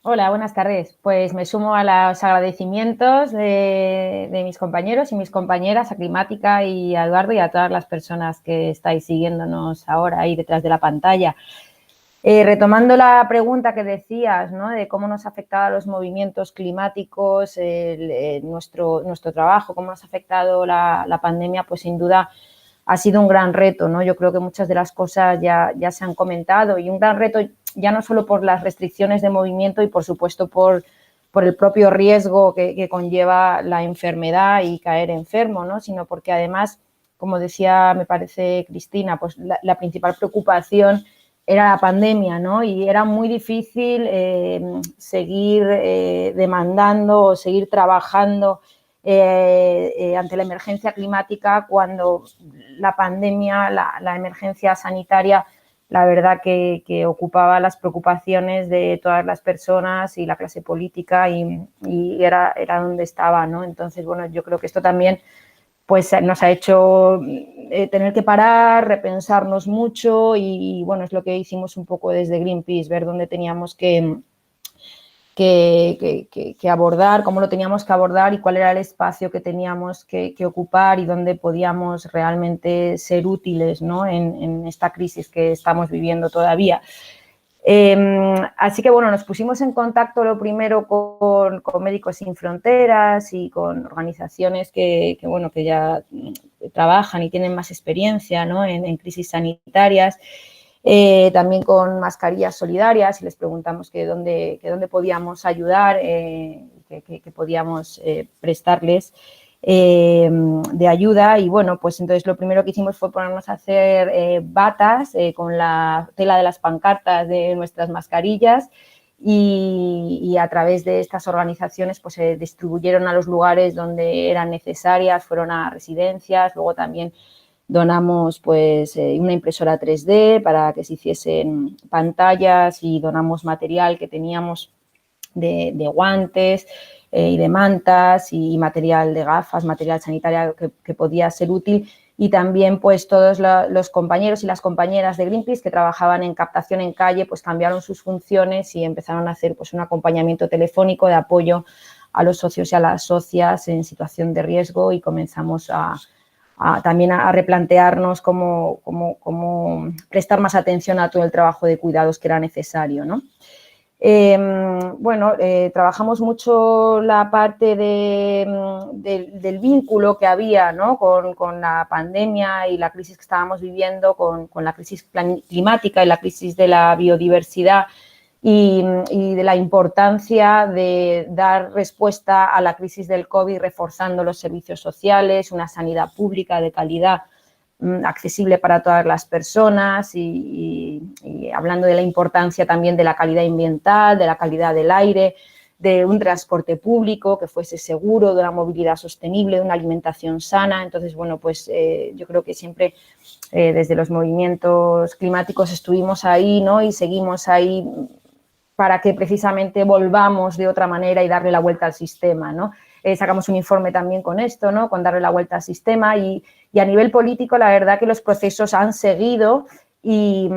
Hola, buenas tardes. Pues me sumo a los agradecimientos de mis compañeros y mis compañeras, a Climática y a Eduardo y a todas las personas que estáis siguiéndonos ahora ahí detrás de la pantalla. Retomando la pregunta que decías, ¿no? De cómo nos ha afectado a los movimientos climáticos nuestro trabajo, cómo nos ha afectado la pandemia, pues sin duda ha sido un gran reto, ¿no? Yo creo que muchas de las cosas ya se han comentado y un gran reto ya no solo por las restricciones de movimiento y, por supuesto, por el propio riesgo que conlleva la enfermedad y caer enfermo, ¿no? Sino porque, además, como decía, me parece, Cristina, pues la principal preocupación era la pandemia, ¿no? Y era muy difícil seguir demandando o seguir trabajando ante la emergencia climática cuando la pandemia, la emergencia sanitaria, la verdad que ocupaba las preocupaciones de todas las personas y la clase política y era donde estaba, ¿no? Entonces, bueno, yo creo que esto también pues nos ha hecho tener que parar, repensarnos mucho y, bueno, es lo que hicimos un poco desde Greenpeace, ver dónde teníamos que abordar, cómo lo teníamos que abordar y cuál era el espacio que teníamos que ocupar y dónde podíamos realmente ser útiles, ¿no? en esta crisis que estamos viviendo todavía. Así que, bueno, nos pusimos en contacto lo primero con Médicos Sin Fronteras y con organizaciones que ya trabajan y tienen más experiencia, ¿no? en crisis sanitarias. También con Mascarillas Solidarias y les preguntamos que dónde podíamos ayudar, que podíamos prestarles de ayuda y, bueno, pues entonces lo primero que hicimos fue ponernos a hacer batas con la tela de las pancartas de nuestras mascarillas y a través de estas organizaciones pues se distribuyeron a los lugares donde eran necesarias, fueron a residencias, luego también donamos pues una impresora 3D para que se hiciesen pantallas y donamos material que teníamos de guantes, y de mantas y material de gafas, material sanitario que podía ser útil. Y también pues todos los compañeros y las compañeras de Greenpeace que trabajaban en captación en calle pues cambiaron sus funciones y empezaron a hacer pues un acompañamiento telefónico de apoyo a los socios y a las socias en situación de riesgo, y comenzamos también a replantearnos cómo prestar más atención a todo el trabajo de cuidados que era necesario, ¿no? Trabajamos mucho la parte del vínculo que había, ¿no? con la pandemia y la crisis que estábamos viviendo, con la crisis climática y la crisis de la biodiversidad, y de la importancia de dar respuesta a la crisis del COVID reforzando los servicios sociales, una sanidad pública de calidad accesible para todas las personas, y hablando de la importancia también de la calidad ambiental, de la calidad del aire, de un transporte público que fuese seguro, de una movilidad sostenible, de una alimentación sana. Entonces, bueno, pues yo creo que siempre desde los movimientos climáticos estuvimos ahí, ¿no? Y seguimos ahí para que precisamente volvamos de otra manera y darle la vuelta al sistema, ¿no? Sacamos un informe también con esto, ¿no? Con darle la vuelta al sistema, y a nivel político la verdad que los procesos han seguido y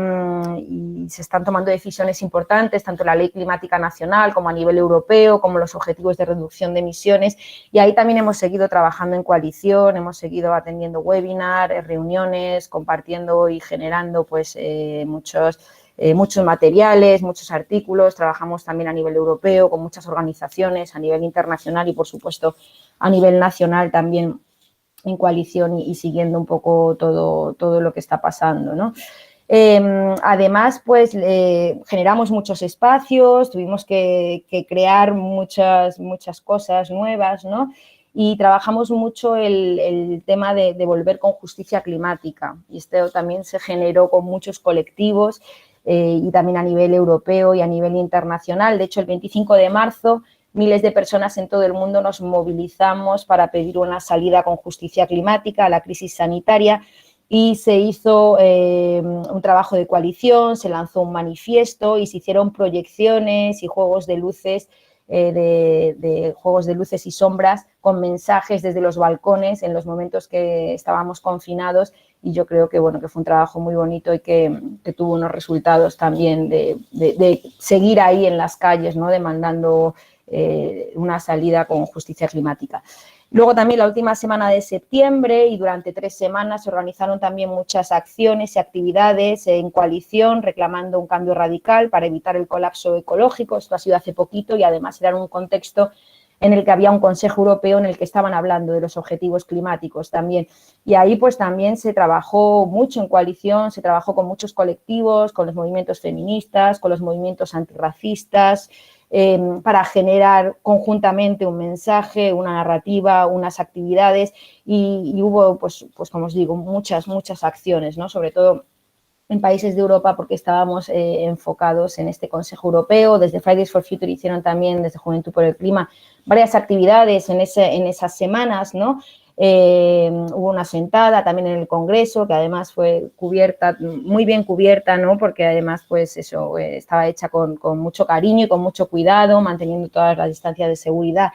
se están tomando decisiones importantes, tanto la Ley Climática Nacional como a nivel europeo, como los objetivos de reducción de emisiones, y ahí también hemos seguido trabajando en coalición, hemos seguido atendiendo webinars, reuniones, compartiendo y generando pues muchos materiales, muchos artículos. Trabajamos también a nivel europeo con muchas organizaciones, a nivel internacional y, por supuesto, a nivel nacional también en coalición y siguiendo un poco todo lo que está pasando, ¿no? Además, pues generamos muchos espacios, tuvimos que crear muchas cosas nuevas, ¿no? Y trabajamos mucho el tema de volver con justicia climática, y esto también se generó con muchos colectivos y también a nivel europeo y a nivel internacional. De hecho, el 25 de marzo miles de personas en todo el mundo nos movilizamos para pedir una salida con justicia climática a la crisis sanitaria, y se hizo un trabajo de coalición, se lanzó un manifiesto y se hicieron proyecciones y juegos de luces, juegos de luces y sombras con mensajes desde los balcones en los momentos que estábamos confinados, y yo creo que, bueno, que fue un trabajo muy bonito y que tuvo unos resultados también de seguir ahí en las calles, ¿no? Demandando una salida con justicia climática. Luego también la última semana de septiembre y durante 3 semanas se organizaron también muchas acciones y actividades en coalición reclamando un cambio radical para evitar el colapso ecológico. Esto ha sido hace poquito y además era en un contexto en el que había un Consejo Europeo en el que estaban hablando de los objetivos climáticos también. Y ahí pues también se trabajó mucho en coalición, se trabajó con muchos colectivos, con los movimientos feministas, con los movimientos antirracistas, para generar conjuntamente un mensaje, una narrativa, unas actividades, y hubo, pues como os digo, muchas acciones, ¿no? Sobre todo en países de Europa, porque estábamos enfocados en este Consejo Europeo. Desde Fridays for Future hicieron también, desde Juventud por el Clima, varias actividades en esas semanas, ¿no? Hubo una sentada también en el Congreso, que además fue cubierta, muy bien cubierta, ¿no? Porque además, pues eso, estaba hecha con mucho cariño y con mucho cuidado, manteniendo todas las distancias de seguridad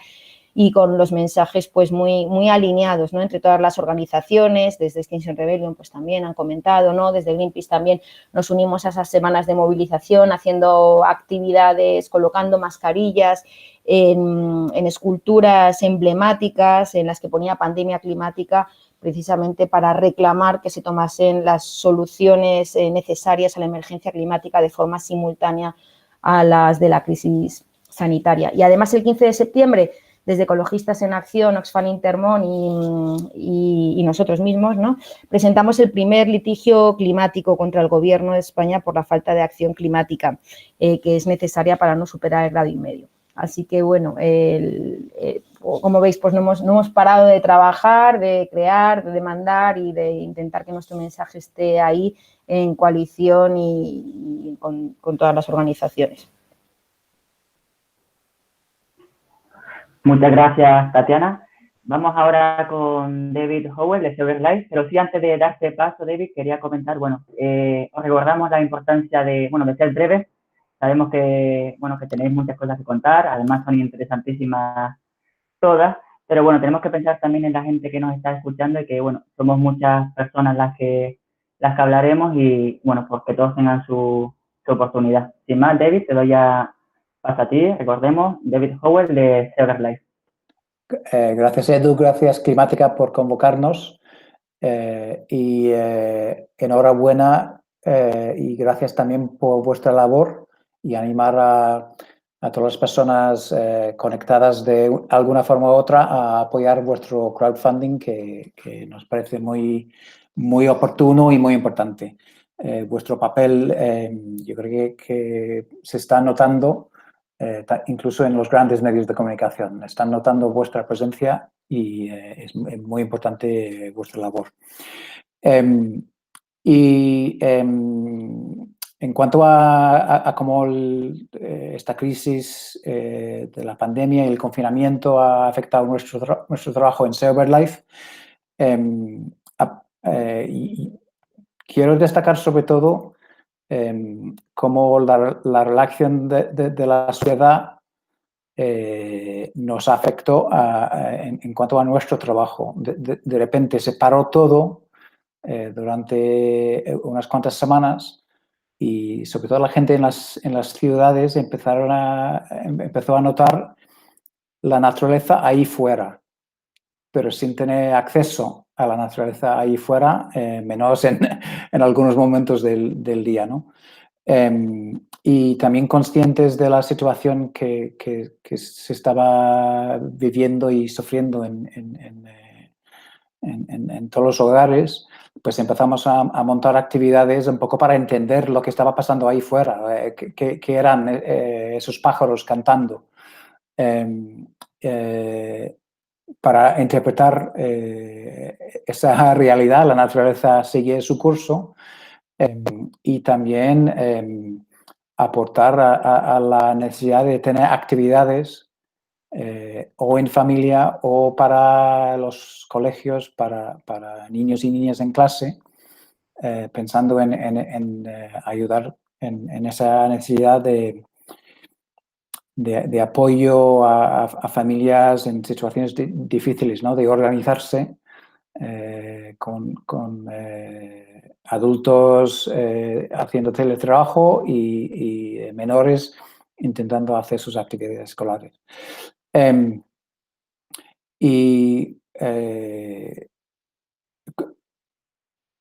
y con los mensajes pues muy alineados, ¿no? Entre todas las organizaciones. Desde Extinction Rebellion pues también han comentado, ¿no? Desde Greenpeace también nos unimos a esas semanas de movilización, haciendo actividades, colocando mascarillas en esculturas emblemáticas en las que ponía pandemia climática, precisamente para reclamar que se tomasen las soluciones necesarias a la emergencia climática de forma simultánea a las de la crisis sanitaria. Y además el 15 de septiembre, desde Ecologistas en Acción, Oxfam Intermón y nosotros mismos, ¿no? Presentamos el primer litigio climático contra el Gobierno de España por la falta de acción climática que es necesaria para no superar el 1,5 grados. Así que, bueno, como veis, pues no hemos parado de trabajar, de crear, de demandar y de intentar que nuestro mensaje esté ahí en coalición y con todas las organizaciones. Muchas gracias, Tatiana. Vamos ahora con David Howell de Silverlight, pero sí, antes de darte paso, David, quería comentar, bueno, os recordamos la importancia de ser breves. Sabemos que, bueno, que tenéis muchas cosas que contar, además son interesantísimas todas, pero bueno, tenemos que pensar también en la gente que nos está escuchando y que, bueno, somos muchas personas las que hablaremos y, bueno, pues que todos tengan su oportunidad. Sin más, David, te doy ya paso a ti. Recordemos, David Howell de Silverlight. Gracias, Edu. Gracias, Climática, por convocarnos. Y enhorabuena y gracias también por vuestra labor y animar a todas las personas conectadas de alguna forma u otra a apoyar vuestro crowdfunding que nos parece muy, muy oportuno y muy importante. Vuestro papel yo creo que se está notando incluso en los grandes medios de comunicación. Están notando vuestra presencia y es muy importante vuestra labor. En cuanto a cómo esta crisis de la pandemia y el confinamiento ha afectado nuestro trabajo en Silverlight, quiero destacar sobre todo cómo la relación de la sociedad nos afectó en cuanto a nuestro trabajo. De repente se paró todo durante unas cuantas semanas y sobre todo la gente en las ciudades empezó a notar la naturaleza ahí fuera, pero sin tener acceso a la naturaleza ahí fuera, menos en algunos momentos del día, ¿no? Y también conscientes de la situación que se estaba viviendo y sufriendo en todos los hogares, pues empezamos a montar actividades un poco para entender lo que estaba pasando ahí fuera, que eran esos pájaros cantando, para interpretar esa realidad. La naturaleza sigue su curso. Y también aportar a la necesidad de tener actividades o en familia o para los colegios, para niños y niñas en clase, pensando en ayudar en esa necesidad de apoyo a familias en situaciones difíciles, ¿no? De organizarse con adultos haciendo teletrabajo y menores intentando hacer sus actividades escolares.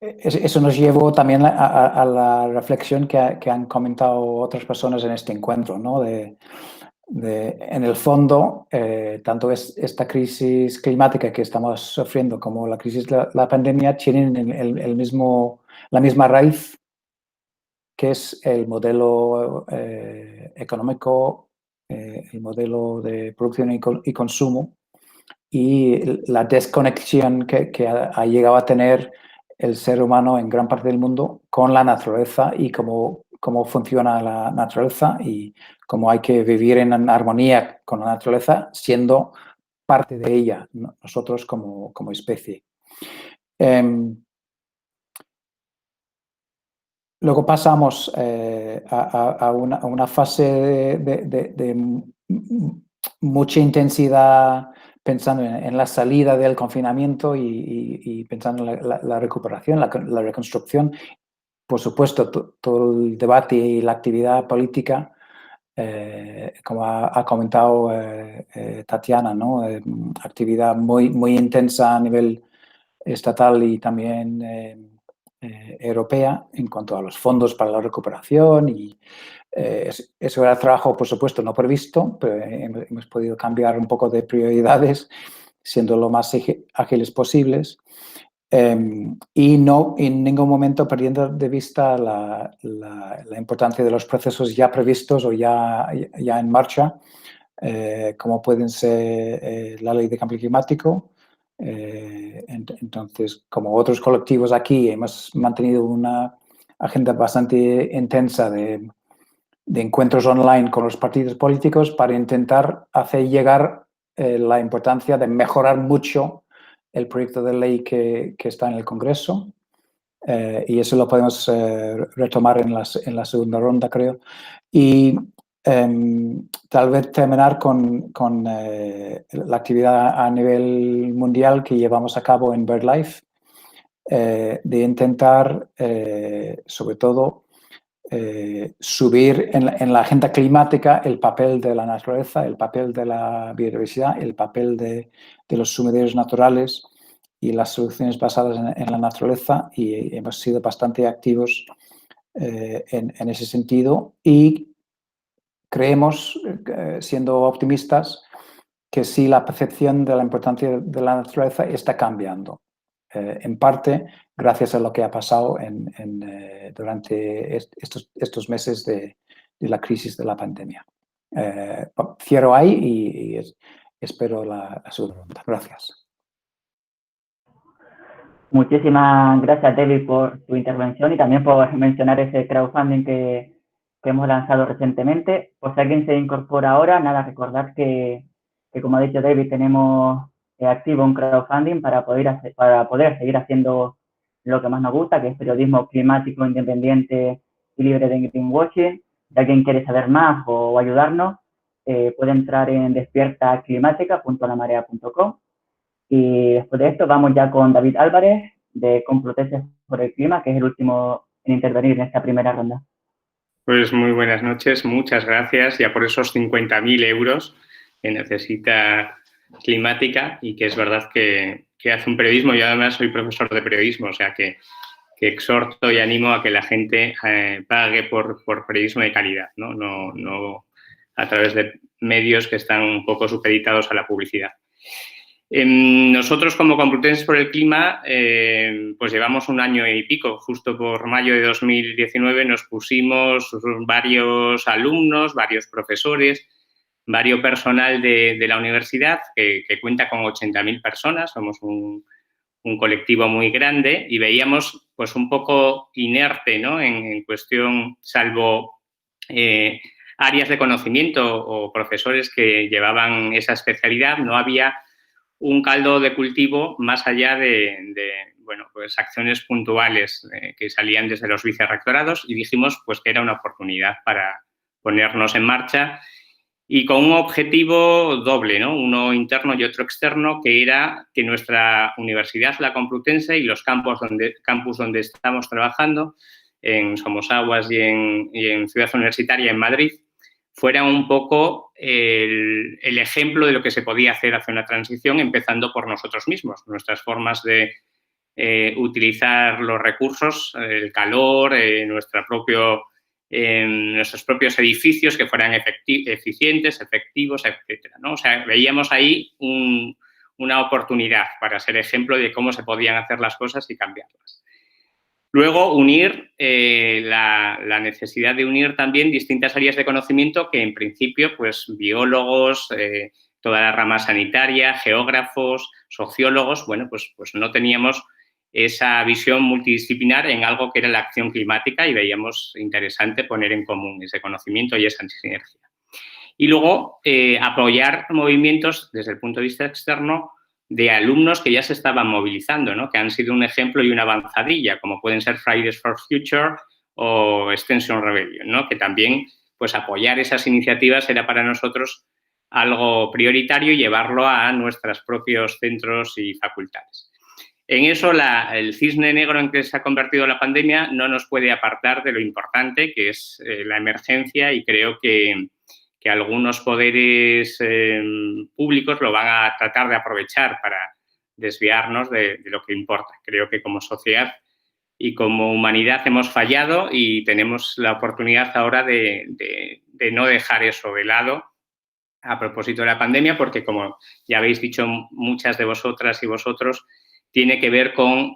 Eso nos llevó también a la reflexión que han comentado otras personas en este encuentro, ¿no? En el fondo, tanto esta crisis climática que estamos sufriendo como la crisis de la pandemia tienen la misma raíz, que es el modelo económico, el modelo de producción y consumo y la desconexión que ha llegado a tener el ser humano en gran parte del mundo con la naturaleza y cómo funciona la naturaleza y cómo hay que vivir en armonía con la naturaleza siendo parte de ella, nosotros como especie. Luego pasamos a una fase de mucha intensidad pensando en la salida del confinamiento y pensando en la recuperación, la reconstrucción. Por supuesto, todo el debate y la actividad política, como ha comentado Tatiana, ¿no? Actividad muy, muy intensa a nivel estatal y también europea en cuanto a los fondos para la recuperación y eso era trabajo, por supuesto, no previsto, pero hemos podido cambiar un poco de prioridades siendo lo más ágiles posibles y no en ningún momento perdiendo de vista la importancia de los procesos ya previstos o ya en marcha, como pueden ser la ley de cambio climático. Entonces, como otros colectivos aquí, hemos mantenido una agenda bastante intensa de encuentros online con los partidos políticos para intentar hacer llegar la importancia de mejorar mucho el proyecto de ley que está en el Congreso. Y eso lo podemos retomar en la segunda ronda, creo. Y Tal vez terminar con la actividad a nivel mundial que llevamos a cabo en BirdLife, de intentar, sobre todo, subir en la agenda climática el papel de la naturaleza, el papel de la biodiversidad, el papel de los sumiderios naturales y las soluciones basadas en la naturaleza, y hemos sido bastante activos en ese sentido, y creemos, siendo optimistas, que sí, la percepción de la importancia de la naturaleza está cambiando, en parte gracias a lo que ha pasado durante estos meses de la crisis de la pandemia. Cierro ahí y espero la segunda pregunta. Gracias. Muchísimas gracias, David, por tu intervención y también por mencionar ese crowdfunding que hemos lanzado recientemente. Por si alguien se incorpora ahora, nada, recordad que como ha dicho David, tenemos activo un crowdfunding para poder seguir haciendo lo que más nos gusta, que es periodismo climático, independiente y libre de greenwashing. Si alguien quiere saber más o ayudarnos, puede entrar en despiertaclimática.lamarea.com. Y después de esto vamos ya con David Álvarez, de Complutense por el Clima, que es el último en intervenir en esta primera ronda. Pues muy buenas noches, muchas gracias ya por esos 50.000 euros que necesita Climática y que es verdad que hace un periodismo. Yo además soy profesor de periodismo, o sea que exhorto y animo a que la gente pague por periodismo de calidad, no a través de medios que están un poco supeditados a la publicidad. Nosotros, como Complutense por el Clima, pues llevamos un año y pico. Justo por mayo de 2019 nos pusimos varios alumnos, varios profesores, varios personal de la universidad, que cuenta con 80.000 personas. Somos un colectivo muy grande y veíamos pues un poco inerte, ¿no?, en cuestión, salvo áreas de conocimiento o profesores que llevaban esa especialidad, no había un caldo de cultivo más allá de pues acciones puntuales que salían desde los vicerrectorados, y dijimos pues que era una oportunidad para ponernos en marcha y con un objetivo doble, ¿no?, uno interno y otro externo, que era que nuestra universidad, la Complutense, y los campus donde estamos trabajando, en Somosaguas y en Ciudad Universitaria, en Madrid, fuera un poco el ejemplo de lo que se podía hacer hacia una transición, empezando por nosotros mismos, nuestras formas de utilizar los recursos, el calor, nuestros propios edificios que fueran eficientes, efectivos, etcétera, ¿no? O sea, veíamos ahí una oportunidad para ser ejemplo de cómo se podían hacer las cosas y cambiarlas. Luego, unir la necesidad de unir también distintas áreas de conocimiento que, en principio, pues biólogos, toda la rama sanitaria, geógrafos, sociólogos, bueno, pues no teníamos esa visión multidisciplinar en algo que era la acción climática y veíamos interesante poner en común ese conocimiento y esa sinergia. Y luego, apoyar movimientos desde el punto de vista externo de alumnos que ya se estaban movilizando, ¿no?, que han sido un ejemplo y una avanzadilla, como pueden ser Fridays for Future o Extension Rebellion, ¿no?, que también pues apoyar esas iniciativas era para nosotros algo prioritario y llevarlo a nuestros propios centros y facultades. En eso, el cisne negro en que se ha convertido la pandemia no nos puede apartar de lo importante que es la emergencia, y creo que algunos poderes públicos lo van a tratar de aprovechar para desviarnos de lo que importa. Creo que como sociedad y como humanidad hemos fallado y tenemos la oportunidad ahora de no dejar eso de lado a propósito de la pandemia, porque, como ya habéis dicho muchas de vosotras y vosotros, tiene que ver con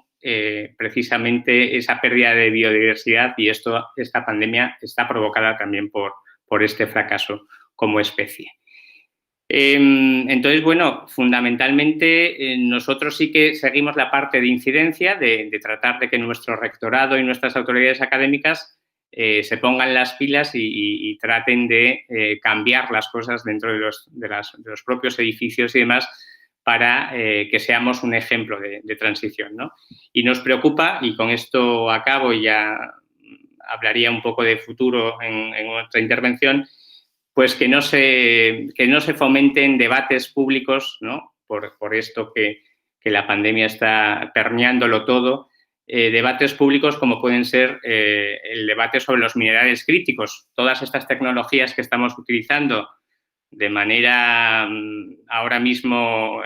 precisamente esa pérdida de biodiversidad, y esta pandemia está provocada también por este fracaso como especie. Entonces, bueno, fundamentalmente nosotros sí que seguimos la parte de incidencia, de tratar de que nuestro rectorado y nuestras autoridades académicas se pongan las pilas y traten de cambiar las cosas dentro de los propios edificios y demás, para que seamos un ejemplo de transición, ¿no? Y nos preocupa, y con esto acabo y ya hablaría un poco de futuro en otra intervención, pues que no se fomenten debates públicos, ¿no? Por esto que la pandemia está permeándolo todo, debates públicos como pueden ser el debate sobre los minerales críticos. Todas estas tecnologías que estamos utilizando de manera ahora mismo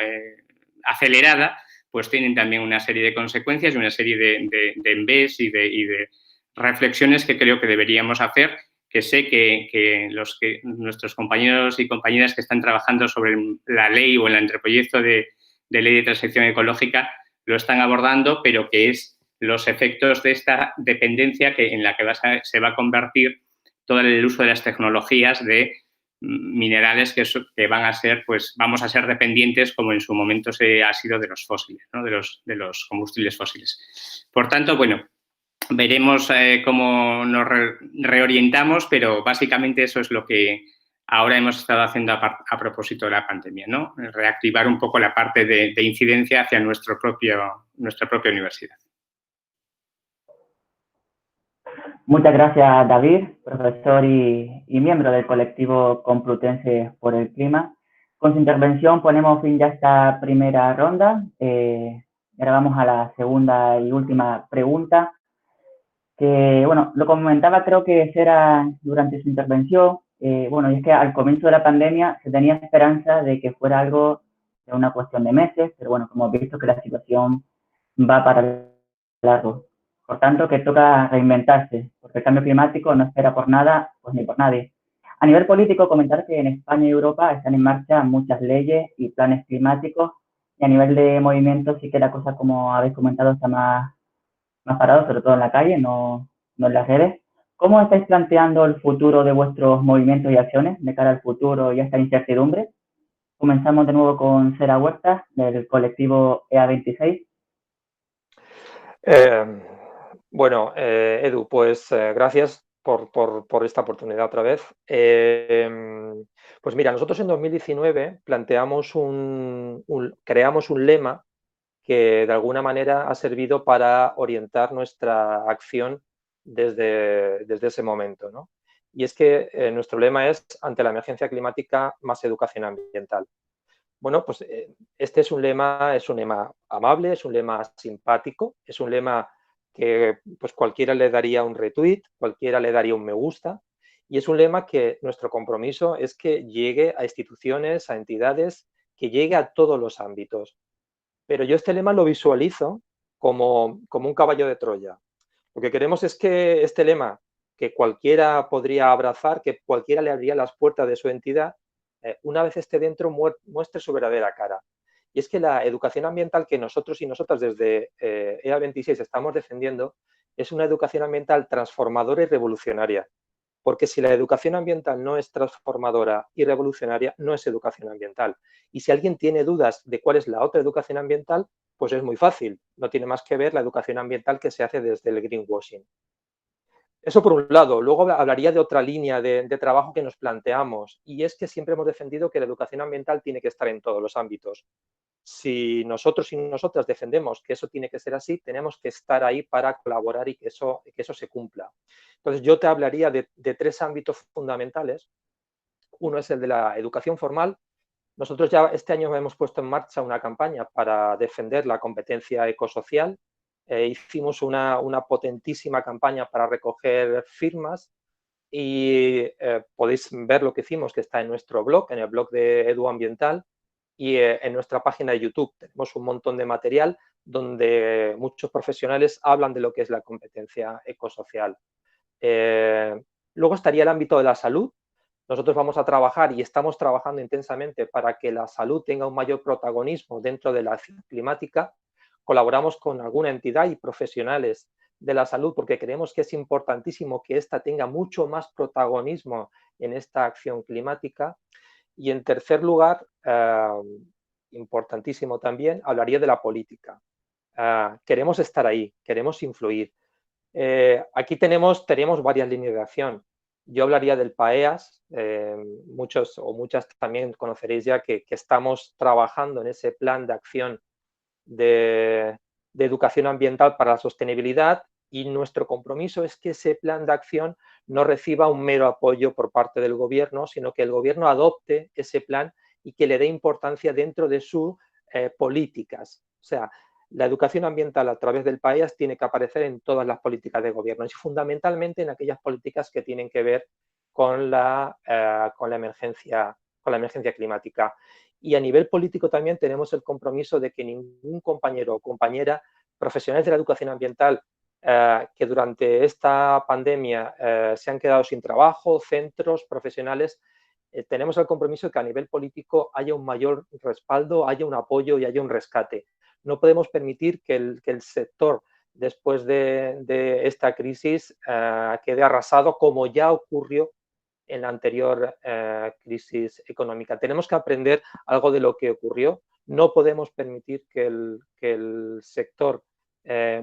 acelerada, pues tienen también una serie de consecuencias y una serie de envés y de reflexiones que creo que deberíamos hacer, que sé que nuestros compañeros y compañeras que están trabajando sobre la ley o el anteproyecto de ley de transición ecológica lo están abordando, pero que es los efectos de esta dependencia en la que se va a convertir todo el uso de las tecnologías de minerales que van a ser, pues vamos a ser dependientes como en su momento ha sido de los fósiles, ¿no? de los combustibles fósiles. Por tanto, bueno, veremos cómo nos reorientamos, pero básicamente eso es lo que ahora hemos estado haciendo a propósito de la pandemia, ¿no? Reactivar un poco la parte de incidencia hacia nuestra propia universidad. Muchas gracias, David, profesor y miembro del colectivo Complutense por el Clima. Con su intervención ponemos fin ya a esta primera ronda. Ahora vamos a la segunda y última pregunta, que, bueno, lo comentaba creo que era durante su intervención. Bueno, y es que al comienzo de la pandemia se tenía esperanza de que fuera algo de una cuestión de meses, pero bueno, como hemos visto que la situación va para largo. Por tanto, que toca reinventarse, porque el cambio climático no espera por nada, pues ni por nadie. A nivel político, comentar que en España y Europa están en marcha muchas leyes y planes climáticos, y a nivel de movimiento sí que la cosa, como habéis comentado, está más parado, sobre todo en la calle, no en las redes. ¿Cómo estáis planteando el futuro de vuestros movimientos y acciones de cara al futuro y a esta incertidumbre? Comenzamos de nuevo con Sera Huertas, del colectivo EA26. Bueno, Edu, pues gracias por esta oportunidad otra vez. Pues mira, nosotros en 2019 creamos un lema que de alguna manera ha servido para orientar nuestra acción desde ese momento, ¿no? Y es que nuestro lema es: ante la emergencia climática, más educación ambiental. Bueno, pues este es un lema amable, es un lema simpático, es un lema que pues cualquiera le daría un retweet, cualquiera le daría un me gusta, y es un lema que nuestro compromiso es que llegue a instituciones, a entidades, que llegue a todos los ámbitos. Pero yo este lema lo visualizo como un caballo de Troya. Lo que queremos es que este lema, que cualquiera podría abrazar, que cualquiera le abriría las puertas de su entidad, una vez esté dentro, muestre su verdadera cara. Y es que la educación ambiental que nosotros y nosotras desde EA26 estamos defendiendo es una educación ambiental transformadora y revolucionaria. Porque si la educación ambiental no es transformadora y revolucionaria, no es educación ambiental. Y si alguien tiene dudas de cuál es la otra educación ambiental, pues es muy fácil. No tiene más que ver la educación ambiental que se hace desde el greenwashing. Eso por un lado. Luego hablaría de otra línea de trabajo que nos planteamos, y es que siempre hemos defendido que la educación ambiental tiene que estar en todos los ámbitos. Si nosotros y nosotras defendemos que eso tiene que ser así, tenemos que estar ahí para colaborar y que eso se cumpla. Entonces, yo te hablaría de tres ámbitos fundamentales. Uno es el de la educación formal. Nosotros ya este año hemos puesto en marcha una campaña para defender la competencia ecosocial. Hicimos una potentísima campaña para recoger firmas y podéis ver lo que hicimos, que está en nuestro blog, en el blog de EduAmbiental, y en nuestra página de YouTube. Tenemos un montón de material donde muchos profesionales hablan de lo que es la competencia ecosocial. Luego estaría el ámbito de la salud. Nosotros vamos a trabajar y estamos trabajando intensamente para que la salud tenga un mayor protagonismo dentro de la acción climática. Colaboramos con alguna entidad y profesionales de la salud porque creemos que es importantísimo que ésta tenga mucho más protagonismo en esta acción climática. Y en tercer lugar, importantísimo también, hablaría de la política. Queremos estar ahí, queremos influir. Aquí teníamos varias líneas de acción. Yo hablaría del PAEAS, muchos o muchas también conoceréis ya que estamos trabajando en ese plan de acción de educación ambiental para la sostenibilidad, Y nuestro compromiso es que ese plan de acción no reciba un mero apoyo por parte del gobierno, sino que el gobierno adopte ese plan y que le dé importancia dentro de sus políticas. O sea, la educación ambiental a través del PAEAS tiene que aparecer en todas las políticas de gobierno y fundamentalmente en aquellas políticas que tienen que ver con la emergencia climática. Y a nivel político también tenemos el compromiso de que ningún compañero o compañera profesionales de la educación ambiental que durante esta pandemia se han quedado sin trabajo, centros, profesionales, tenemos el compromiso de que a nivel político haya un mayor respaldo, haya un apoyo y haya un rescate. No podemos permitir que el sector, después de esta crisis, quede arrasado como ya ocurrió en la anterior crisis económica. Tenemos que aprender algo de lo que ocurrió. No podemos permitir que el sector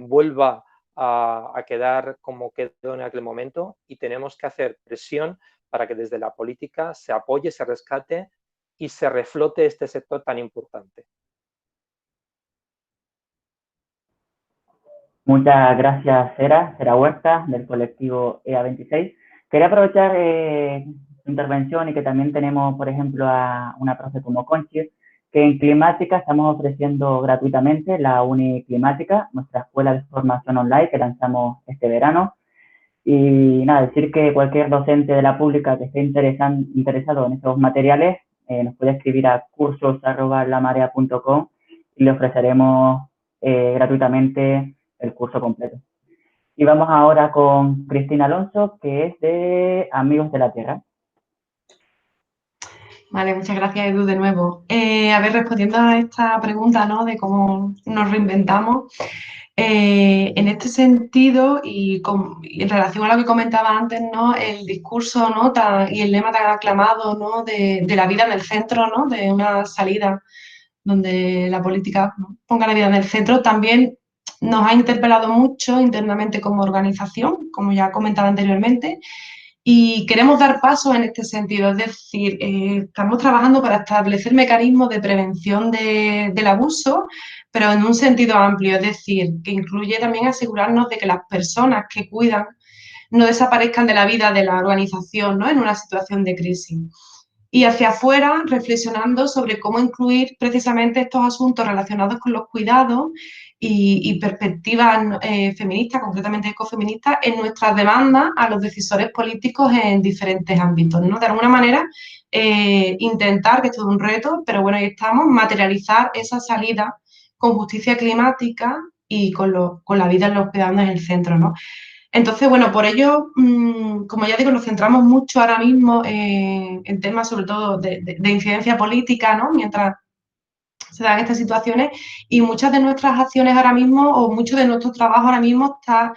vuelva a quedar como quedó en aquel momento y tenemos que hacer presión para que desde la política se apoye, se rescate y se reflote este sector tan importante. Muchas gracias, Sera Huerta, del colectivo EA26. Quería aprovechar su intervención y que también tenemos, por ejemplo, a una profe como Conchi, que en Climática estamos ofreciendo gratuitamente la Uniclimática, nuestra escuela de formación online que lanzamos este verano. Y nada, decir que cualquier docente de la pública que esté interesado en estos materiales nos puede escribir a cursos@lamarea.com y le ofreceremos gratuitamente el curso completo. Y vamos ahora con Cristina Alonso, que es de Amigos de la Tierra. Vale, muchas gracias, Edu, de nuevo. A ver, respondiendo a esta pregunta, ¿no?, de cómo nos reinventamos, en este sentido y en relación a lo que comentaba antes, ¿no?, el discurso, ¿no?, y el lema tan aclamado, ¿no?, de la vida en el centro, ¿no?, de una salida donde la política ponga la vida en el centro, también nos ha interpelado mucho internamente como organización, como ya comentaba anteriormente, y queremos dar pasos en este sentido, es decir, estamos trabajando para establecer mecanismos de prevención del abuso, pero en un sentido amplio, es decir, que incluye también asegurarnos de que las personas que cuidan no desaparezcan de la vida de la organización, ¿no?, en una situación de crisis. Y hacia afuera, reflexionando sobre cómo incluir precisamente estos asuntos relacionados con los cuidados y perspectivas feministas, concretamente ecofeministas, en nuestras demandas a los decisores políticos en diferentes ámbitos, ¿no? De alguna manera, intentar, que esto es un reto, pero bueno, ahí estamos, materializar esa salida con justicia climática y con la vida en los cuidados en el centro, ¿no? Entonces, bueno, por ello, como ya digo, nos centramos mucho ahora mismo en temas sobre todo de incidencia política, ¿no?, mientras se dan estas situaciones, y muchas de nuestras acciones ahora mismo, o mucho de nuestro trabajo ahora mismo está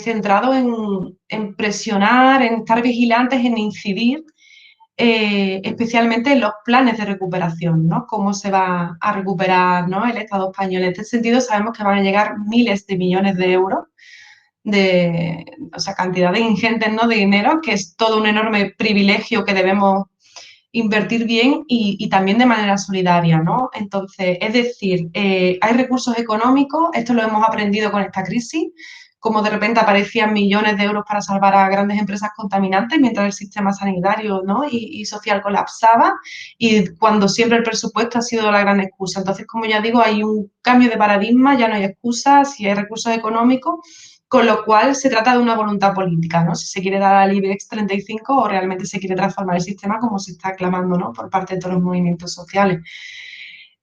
centrado en presionar, en estar vigilantes, en incidir, especialmente en los planes de recuperación, ¿no?, cómo se va a recuperar, ¿no?, el Estado español. En este sentido, sabemos que van a llegar miles de millones de euros, o sea, cantidades ingentes, ¿no?, de dinero, que es todo un enorme privilegio que debemos invertir bien y también de manera solidaria, ¿no? Entonces, es decir, hay recursos económicos, esto lo hemos aprendido con esta crisis, como de repente aparecían millones de euros para salvar a grandes empresas contaminantes mientras el sistema sanitario, ¿no?, y social colapsaba, y cuando siempre el presupuesto ha sido la gran excusa. Entonces, como ya digo, hay un cambio de paradigma, ya no hay excusas, si hay recursos económicos, con lo cual se trata de una voluntad política, ¿no?, si se quiere dar al IBEX 35 o realmente se quiere transformar el sistema como se está clamando, ¿no?, por parte de todos los movimientos sociales.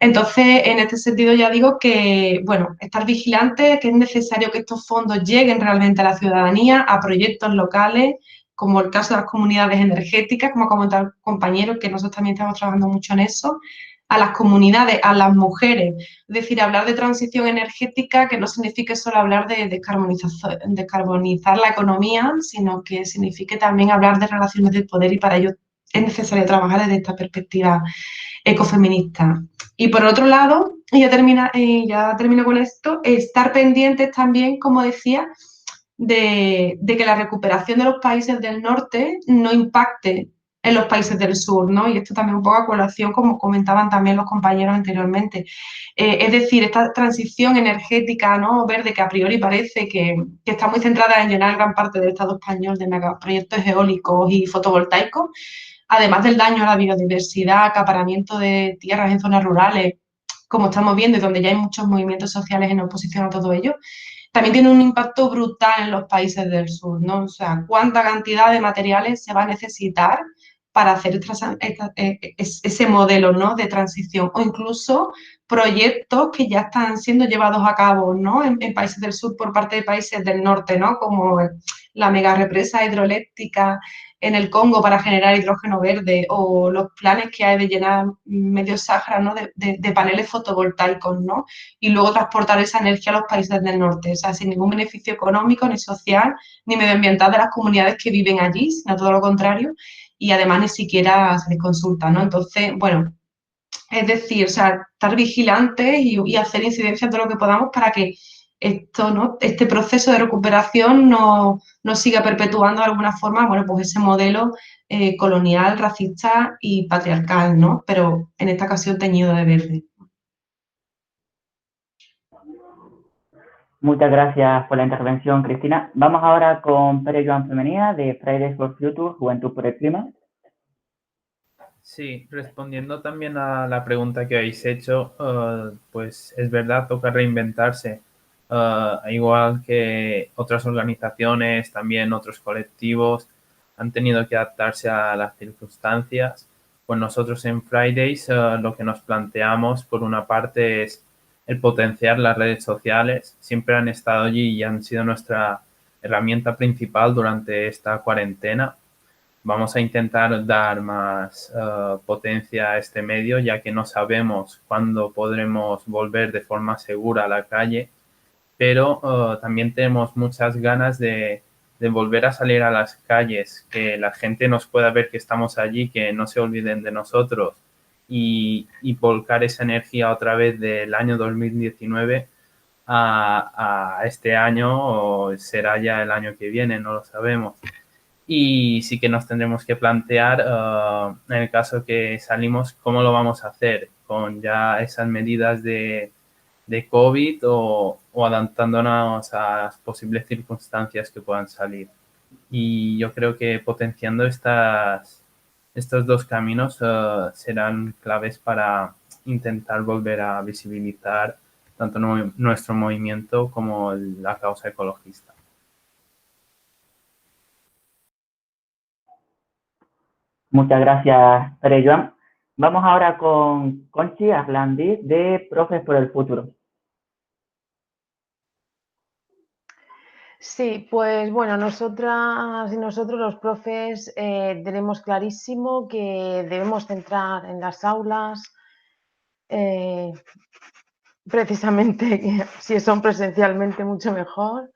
Entonces, en este sentido ya digo que, bueno, estar vigilantes, que es necesario que estos fondos lleguen realmente a la ciudadanía, a proyectos locales, como el caso de las comunidades energéticas, como ha comentado el compañero, que nosotros también estamos trabajando mucho en eso, a las comunidades, a las mujeres. Es decir, hablar de transición energética que no signifique solo hablar de descarbonizar la economía, sino que signifique también hablar de relaciones de poder, y para ello es necesario trabajar desde esta perspectiva ecofeminista. Y por otro lado, ya termino con esto, estar pendientes también, como decía, de que la recuperación de los países del norte no impacte en los países del sur, ¿no? Y esto también un poco a colación, como comentaban también los compañeros anteriormente. Es decir, esta transición energética, ¿no?, verde, que a priori parece que está muy centrada en llenar gran parte del Estado español de megaproyectos eólicos y fotovoltaicos, además del daño a la biodiversidad, acaparamiento de tierras en zonas rurales, como estamos viendo, y donde ya hay muchos movimientos sociales en oposición a todo ello, también tiene un impacto brutal en los países del sur, ¿no? O sea, cuánta cantidad de materiales se va a necesitar para hacer ese modelo, ¿no?, de transición, o incluso proyectos que ya están siendo llevados a cabo, ¿no?, en países del sur por parte de países del norte, ¿no?, como la mega represa hidroeléctrica en el Congo para generar hidrógeno verde, o los planes que hay de llenar medio Sáhara, ¿no?, de paneles fotovoltaicos, ¿no?, y luego transportar esa energía a los países del norte, o sea, sin ningún beneficio económico, ni social, ni medioambiental de las comunidades que viven allí, sino todo lo contrario, y además ni siquiera se les consulta, ¿no? Entonces, bueno, es decir, o sea, estar vigilantes y hacer incidencia en todo lo que podamos para que esto, ¿no?, este proceso de recuperación no siga perpetuando de alguna forma, bueno, pues ese modelo colonial, racista y patriarcal, ¿no?, pero en esta ocasión teñido de verde. Muchas gracias por la intervención, Cristina. Vamos ahora con Pere Joan Femenía, de Fridays for Future, Juventud por el Clima. Sí, respondiendo también a la pregunta que habéis hecho, pues es verdad, toca reinventarse. Igual que otras organizaciones, también otros colectivos han tenido que adaptarse a las circunstancias. Pues nosotros en Fridays lo que nos planteamos, por una parte, es el potenciar las redes sociales. Siempre han estado allí y han sido nuestra herramienta principal durante esta cuarentena. Vamos a intentar dar más potencia a este medio, ya que no sabemos cuándo podremos volver de forma segura a la calle, pero también tenemos muchas ganas de volver a salir a las calles, que la gente nos pueda ver que estamos allí, que no se olviden de nosotros, y volcar esa energía otra vez del año 2019 a este año, o será ya el año que viene, no lo sabemos. Y sí que nos tendremos que plantear, en el caso que salimos, cómo lo vamos a hacer, con ya esas medidas de COVID o adaptándonos a las posibles circunstancias que puedan salir. Y yo creo que potenciando estos dos caminos serán claves para intentar volver a visibilizar tanto nuestro movimiento como la causa ecologista. Muchas gracias, Pere Joan. Vamos ahora con Conchi Arlandí, de Profes por el Futuro. Sí, pues bueno, nosotras y nosotros los profes tenemos clarísimo que debemos centrar en las aulas, precisamente si son presencialmente mucho mejor,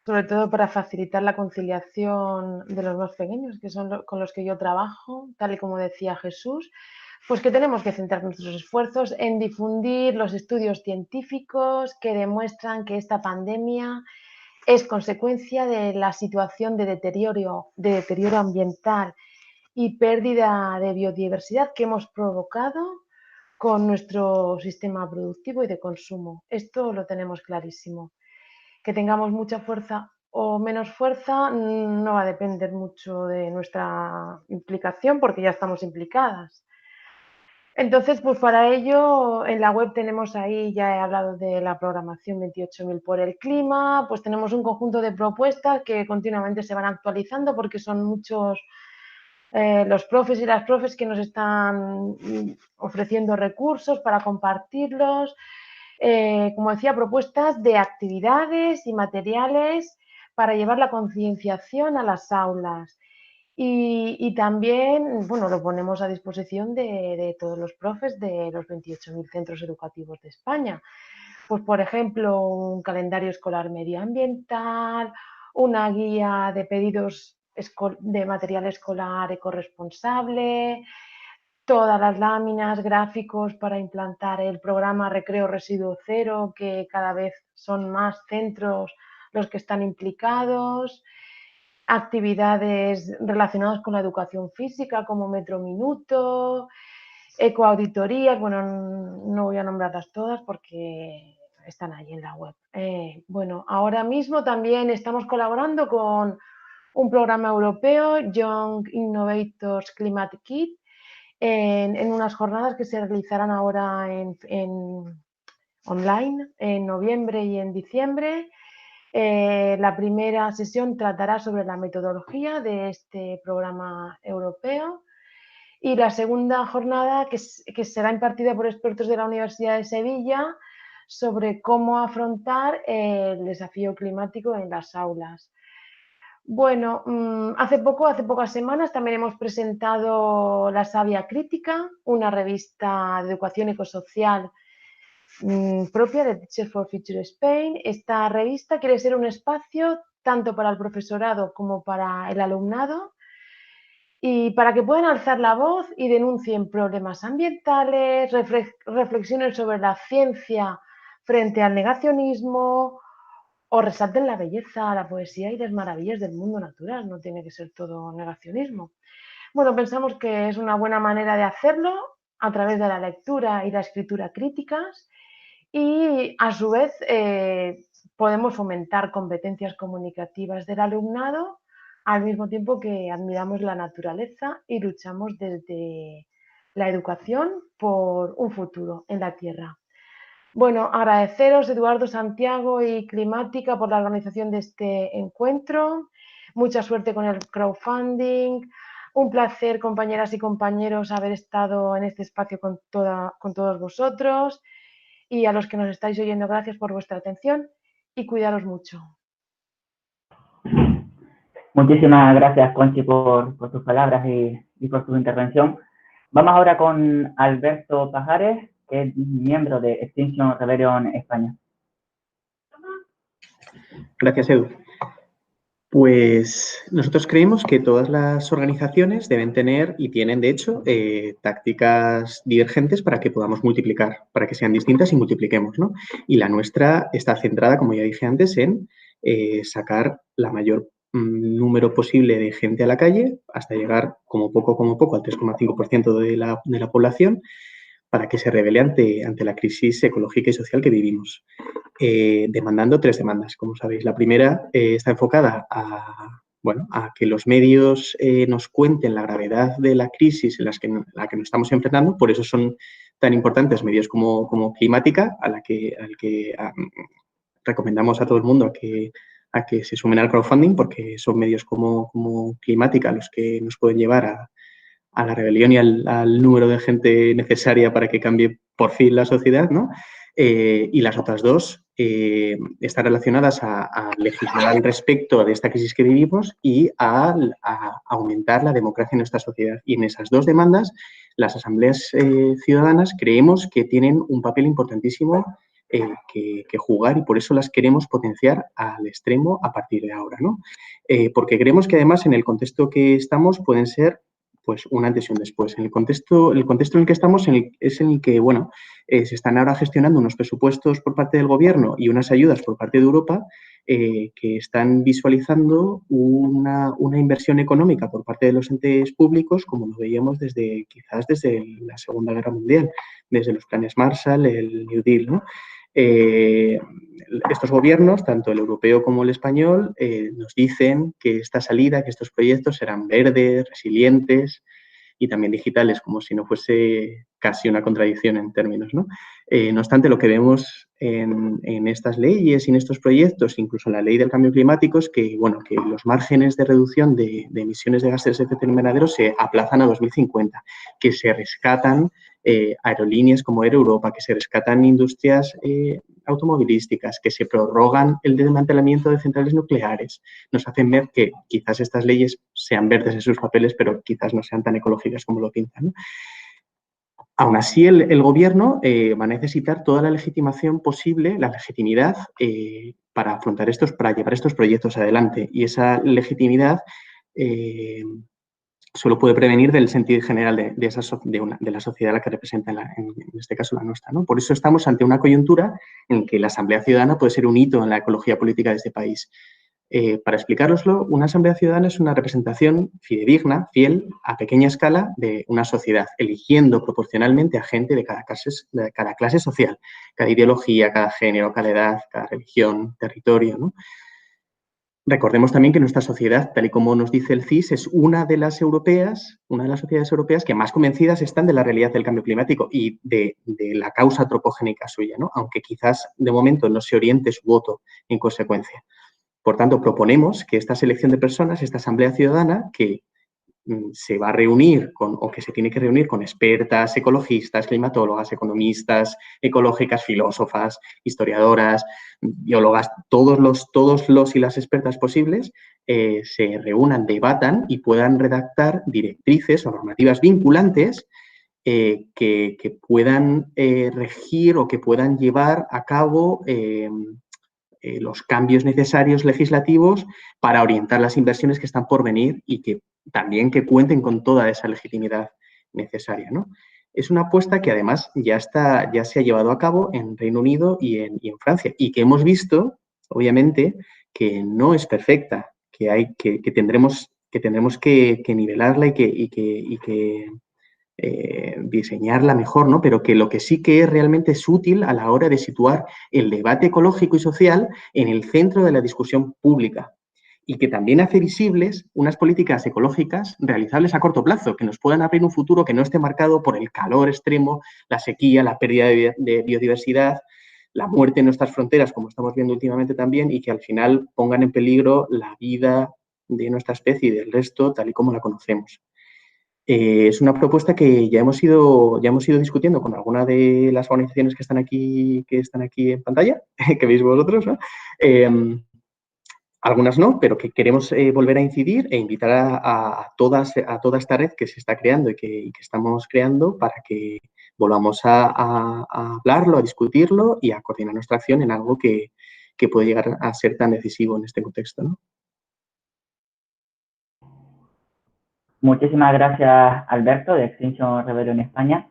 sobre todo para facilitar la conciliación de los más pequeños, que son con los que yo trabajo, tal y como decía Jesús, pues que tenemos que centrar nuestros esfuerzos en difundir los estudios científicos que demuestran que esta pandemia es consecuencia de la situación de deterioro ambiental y pérdida de biodiversidad que hemos provocado con nuestro sistema productivo y de consumo. Esto lo tenemos clarísimo. Que tengamos mucha fuerza o menos fuerza no va a depender mucho de nuestra implicación, porque ya estamos implicadas. Entonces, pues para ello, en la web tenemos ahí, ya he hablado de la programación 28.000 por el clima, pues tenemos un conjunto de propuestas que continuamente se van actualizando porque son muchos los profes y las profes que nos están ofreciendo recursos para compartirlos. Como decía, propuestas de actividades y materiales para llevar la concienciación a las aulas. Y también, bueno, lo ponemos a disposición de todos los profes de los 28.000 centros educativos de España. Pues, por ejemplo, un calendario escolar medioambiental, una guía de pedidos de material escolar ecorresponsable, todas las láminas, gráficos para implantar el programa Recreo Residuo Cero, que cada vez son más centros los que están implicados. actividades relacionadas con la educación física como Metro Minuto, ecoauditorías, bueno, no voy a nombrarlas todas porque están ahí en la web. Bueno, ahora mismo también estamos colaborando con un programa europeo, Young Innovators Climate Kit, en unas jornadas que se realizarán ahora online en noviembre y en diciembre. La primera sesión tratará sobre la metodología de este programa europeo y la segunda jornada que será impartida por expertos de la Universidad de Sevilla sobre cómo afrontar el desafío climático en las aulas. Bueno, hace pocas semanas también hemos presentado La Savia Crítica, una revista de educación ecosocial propia de Teachers for Future Spain. Esta revista quiere ser un espacio tanto para el profesorado como para el alumnado y para que puedan alzar la voz y denuncien problemas ambientales, reflexionen sobre la ciencia frente al negacionismo o resalten la belleza, la poesía y las maravillas del mundo natural. No tiene que ser todo negacionismo. Bueno, pensamos que es una buena manera de hacerlo a través de la lectura y la escritura críticas y a su vez podemos fomentar competencias comunicativas del alumnado al mismo tiempo que admiramos la naturaleza y luchamos desde la educación por un futuro en la Tierra. Bueno, agradeceros Eduardo, Santiago y Climática por la organización de este encuentro. Mucha suerte con el crowdfunding. Un placer, compañeras y compañeros, haber estado en este espacio con todos vosotros. Y a los que nos estáis oyendo, gracias por vuestra atención y cuidaros mucho. Muchísimas gracias, Conchi, por tus palabras y por tu intervención. Vamos ahora con Alberto Pajares, que es miembro de Extinction Rebellion España. Gracias, Edu. Pues nosotros creemos que todas las organizaciones deben tener y tienen, de hecho, tácticas divergentes para que podamos multiplicar, para que sean distintas y multipliquemos, ¿no? Y la nuestra está centrada, como ya dije antes, en sacar la mayor número posible de gente a la calle hasta llegar como poco al 3,5% de la población para que se rebele ante la crisis ecológica y social que vivimos. Demandando 3 demandas, como sabéis. La primera está enfocada a que los medios nos cuenten la gravedad de la crisis en la que nos estamos enfrentando. Por eso son tan importantes medios como Climática, al que recomendamos a todo el mundo a que se sumen al crowdfunding, porque son medios como Climática los que nos pueden llevar a la rebelión y al número de gente necesaria para que cambie por fin la sociedad, ¿no? Y las otras 2 están relacionadas a legislar al respecto de esta crisis que vivimos y a aumentar la democracia en nuestra sociedad. Y en esas 2 demandas, las asambleas ciudadanas creemos que tienen un papel importantísimo que jugar y por eso las queremos potenciar al extremo a partir de ahora, ¿no? Porque creemos que además en el contexto que estamos pueden ser pues un antes y un después. El contexto en el que estamos es en el que, se están ahora gestionando unos presupuestos por parte del Gobierno y unas ayudas por parte de Europa que están visualizando una inversión económica por parte de los entes públicos, como lo veíamos quizás desde la Segunda Guerra Mundial, desde los planes Marshall, el New Deal, ¿no? Estos gobiernos, tanto el europeo como el español, nos dicen que esta salida, que estos proyectos serán verdes, resilientes y también digitales, como si no fuese casi una contradicción en términos, ¿no? No obstante, lo que vemos en estas leyes y en estos proyectos, incluso en la ley del cambio climático, es que los márgenes de reducción de emisiones de gases de efecto invernadero se aplazan a 2050, que se rescatan aerolíneas como Air Europa, que se rescatan industrias automovilísticas, que se prorrogan el desmantelamiento de centrales nucleares. Nos hacen ver que quizás estas leyes sean verdes en sus papeles, pero quizás no sean tan ecológicas como lo pintan, ¿no? Aún así, el Gobierno va a necesitar toda la legitimación posible, la legitimidad para llevar estos proyectos adelante. Y esa legitimidad solo puede prevenir del sentido general de la sociedad a la que representa, en este caso la nuestra, ¿no? Por eso estamos ante una coyuntura en que la Asamblea Ciudadana puede ser un hito en la ecología política de este país. Para explicároslo, una asamblea ciudadana es una representación fidedigna, fiel, a pequeña escala de una sociedad, eligiendo proporcionalmente a gente de cada clase social, cada ideología, cada género, cada edad, cada religión, territorio, ¿no? Recordemos también que nuestra sociedad, tal y como nos dice el CIS, es una de las sociedades europeas que más convencidas están de la realidad del cambio climático y de la causa antropogénica suya, ¿no? Aunque quizás de momento no se oriente su voto en consecuencia. Por tanto, proponemos que esta selección de personas, esta asamblea ciudadana, que se va a reunir o que se tiene que reunir con expertas, ecologistas, climatólogas, economistas, ecológicas, filósofas, historiadoras, biólogas, todos los y las expertas posibles, se reúnan, debatan y puedan redactar directrices o normativas vinculantes que puedan regir o que puedan llevar a cabo los cambios necesarios legislativos para orientar las inversiones que están por venir y que también que cuenten con toda esa legitimidad necesaria, ¿no? Es una apuesta que además ya se ha llevado a cabo en Reino Unido y en Francia y que hemos visto, obviamente, que no es perfecta, que tendremos que nivelarla y que diseñarla mejor, ¿no? Pero que lo que sí que realmente es útil a la hora de situar el debate ecológico y social en el centro de la discusión pública y que también hace visibles unas políticas ecológicas realizables a corto plazo, que nos puedan abrir un futuro que no esté marcado por el calor extremo, la sequía, la pérdida de biodiversidad, la muerte en nuestras fronteras, como estamos viendo últimamente también, y que al final pongan en peligro la vida de nuestra especie y del resto tal y como la conocemos. Es una propuesta que ya hemos ido discutiendo con alguna de las organizaciones que están aquí en pantalla, que veis vosotros, ¿no? Algunas no, pero que queremos volver a incidir e invitar a toda esta red que se está creando y que estamos creando para que volvamos a hablarlo, a discutirlo y a coordinar nuestra acción en algo que puede llegar a ser tan decisivo en este contexto, ¿no? Muchísimas gracias, Alberto, de Extinction Rebellion España.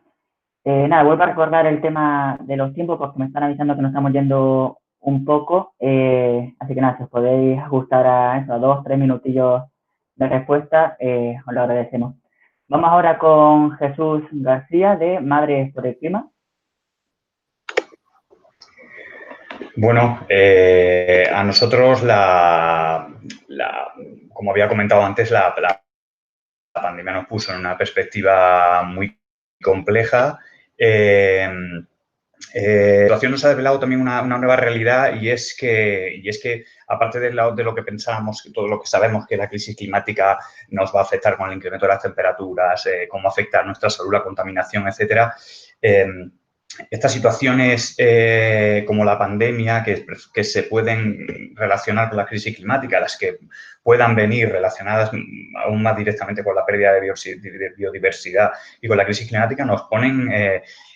Nada, vuelvo a recordar el tema de los tiempos porque me están avisando que nos estamos yendo un poco. Así que nada, si os podéis ajustar a eso, a 2-3 minutillos de respuesta, os lo agradecemos. Vamos ahora con Jesús García, de Madres por el Clima. Bueno, a nosotros, como había comentado antes, la pandemia nos puso en una perspectiva muy compleja. La situación nos ha revelado también una nueva realidad y es que aparte de lo que pensábamos, todo lo que sabemos que la crisis climática nos va a afectar con el incremento de las temperaturas, cómo afecta a nuestra salud, la contaminación, etcétera, estas situaciones como la pandemia que se pueden relacionar con la crisis climática, las que puedan venir relacionadas aún más directamente con la pérdida de biodiversidad y con la crisis climática, nos ponen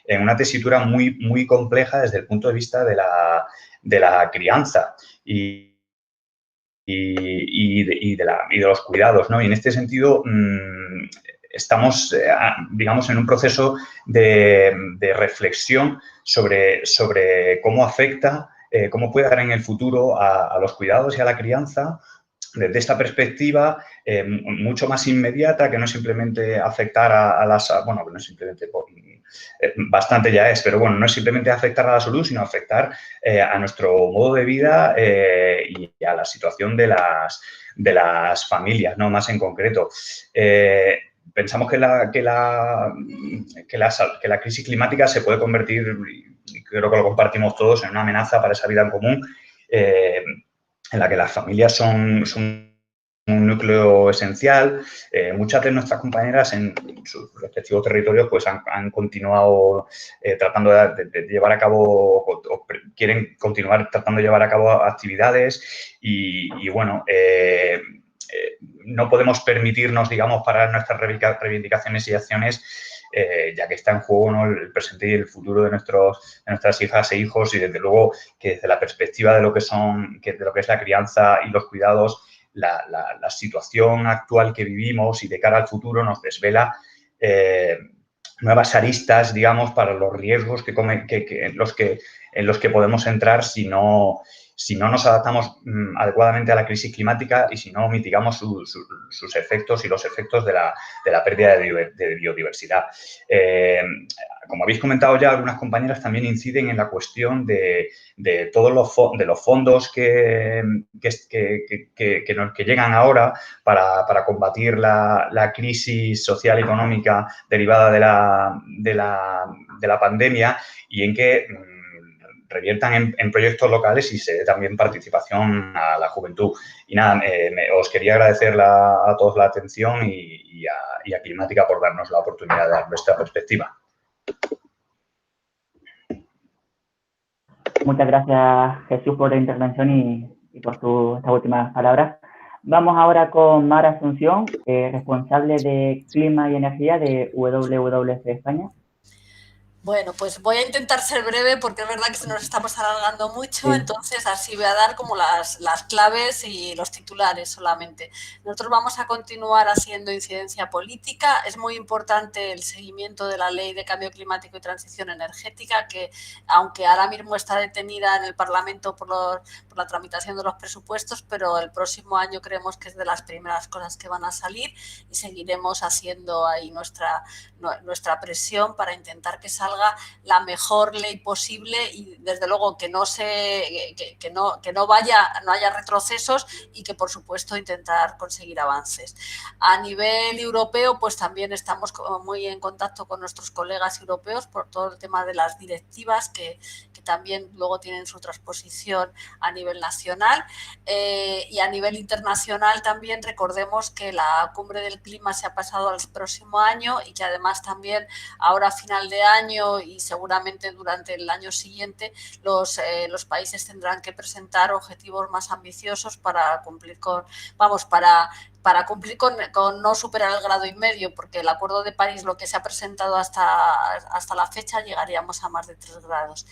en una tesitura muy, muy compleja desde el punto de vista de la crianza y de los cuidados, ¿no? Y en este sentido estamos, digamos, en un proceso de reflexión sobre cómo afecta, cómo puede dar en el futuro a los cuidados y a la crianza desde esta perspectiva mucho más inmediata, que no simplemente afectar a las... Bueno, no simplemente... bastante ya es, pero bueno, no es simplemente afectar a la salud, sino afectar a nuestro modo de vida y a la situación de las familias, ¿no? Más en concreto. Pensamos que la crisis climática se puede convertir, y creo que lo compartimos todos, en una amenaza para esa vida en común, en la que las familias son un núcleo esencial. Muchas de nuestras compañeras en sus respectivos territorios pues han continuado tratando de llevar a cabo o quieren continuar tratando de llevar a cabo actividades y bueno, no podemos permitirnos, digamos, parar nuestras reivindicaciones y acciones ya que está en juego, ¿no?, el presente y el futuro de nuestras hijas e hijos y desde luego que desde la perspectiva de lo que es la crianza y los cuidados, la situación actual que vivimos y de cara al futuro nos desvela nuevas aristas, digamos, para los riesgos en los que podemos entrar si no si no nos adaptamos adecuadamente a la crisis climática y si no mitigamos sus efectos y los efectos de la pérdida de biodiversidad. Como habéis comentado ya, algunas compañeras también inciden en la cuestión de todos los fondos que llegan ahora para combatir la crisis social y económica derivada de la pandemia y en que reviertan en proyectos locales y se dé también participación a la juventud. Y nada, os quería agradecer a todos la atención y a Climática por darnos la oportunidad de dar nuestra perspectiva. Muchas gracias, Jesús, por la intervención y por estas últimas palabras. Vamos ahora con Mar Asunción, responsable de Clima y Energía de WWF España. Bueno, pues voy a intentar ser breve porque es verdad que se nos estamos alargando mucho, entonces así voy a dar como las claves y los titulares solamente. Nosotros vamos a continuar haciendo incidencia política. Es muy importante el seguimiento de la Ley de Cambio Climático y Transición Energética, que aunque ahora mismo está detenida en el Parlamento por la tramitación de los presupuestos, pero el próximo año creemos que es de las primeras cosas que van a salir y seguiremos haciendo ahí nuestra presión para intentar que salga la mejor ley posible y desde luego que no haya retrocesos y que por supuesto intentar conseguir avances. A nivel europeo pues también estamos muy en contacto con nuestros colegas europeos por todo el tema de las directivas que también luego tienen su transposición a nivel nacional y a nivel internacional también recordemos que la cumbre del clima se ha pasado al próximo año y que además también ahora a final de año y seguramente durante el año siguiente los países tendrán que presentar objetivos más ambiciosos para cumplir para cumplir con no superar el 1,5 grados, porque el Acuerdo de París, lo que se ha presentado hasta la fecha, llegaríamos a más de 3 grados.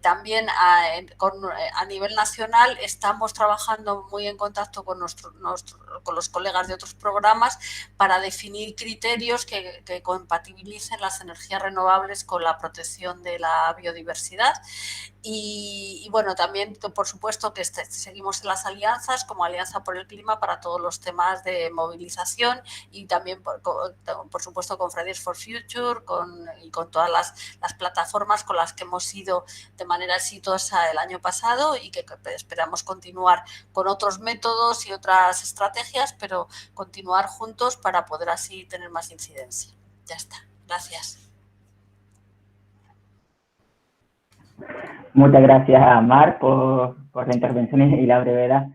También a nivel nacional estamos trabajando muy en contacto con los colegas de otros programas para definir criterios que compatibilicen las energías renovables con la protección de la biodiversidad. Y bueno, también por supuesto que seguimos en las alianzas como Alianza por el Clima para todos los temas de movilización y también por supuesto con Fridays for Future y con todas las plataformas con las que hemos ido de manera exitosa el año pasado y que esperamos continuar con otros métodos y otras estrategias, pero continuar juntos para poder así tener más incidencia. Ya está. Gracias. Muchas gracias, Mar, por la intervención y la brevedad.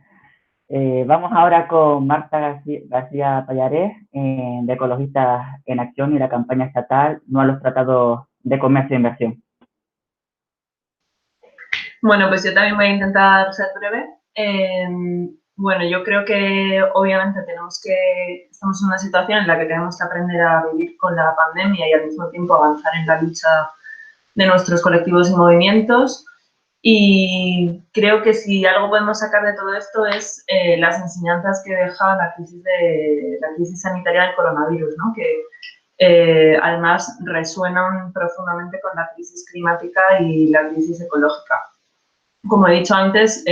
Vamos ahora con Marta García Pallarés, de Ecologistas en Acción y la campaña estatal No a los Tratados de Comercio e Inversión. Bueno, pues yo también voy a intentar ser breve. Bueno, yo creo que obviamente estamos en una situación en la que tenemos que aprender a vivir con la pandemia y al mismo tiempo avanzar en la lucha de nuestros colectivos y movimientos. Y creo que si algo podemos sacar de todo esto es las enseñanzas que deja la crisis sanitaria del coronavirus, ¿no? Que además resuenan profundamente con la crisis climática y la crisis ecológica. Como he dicho antes,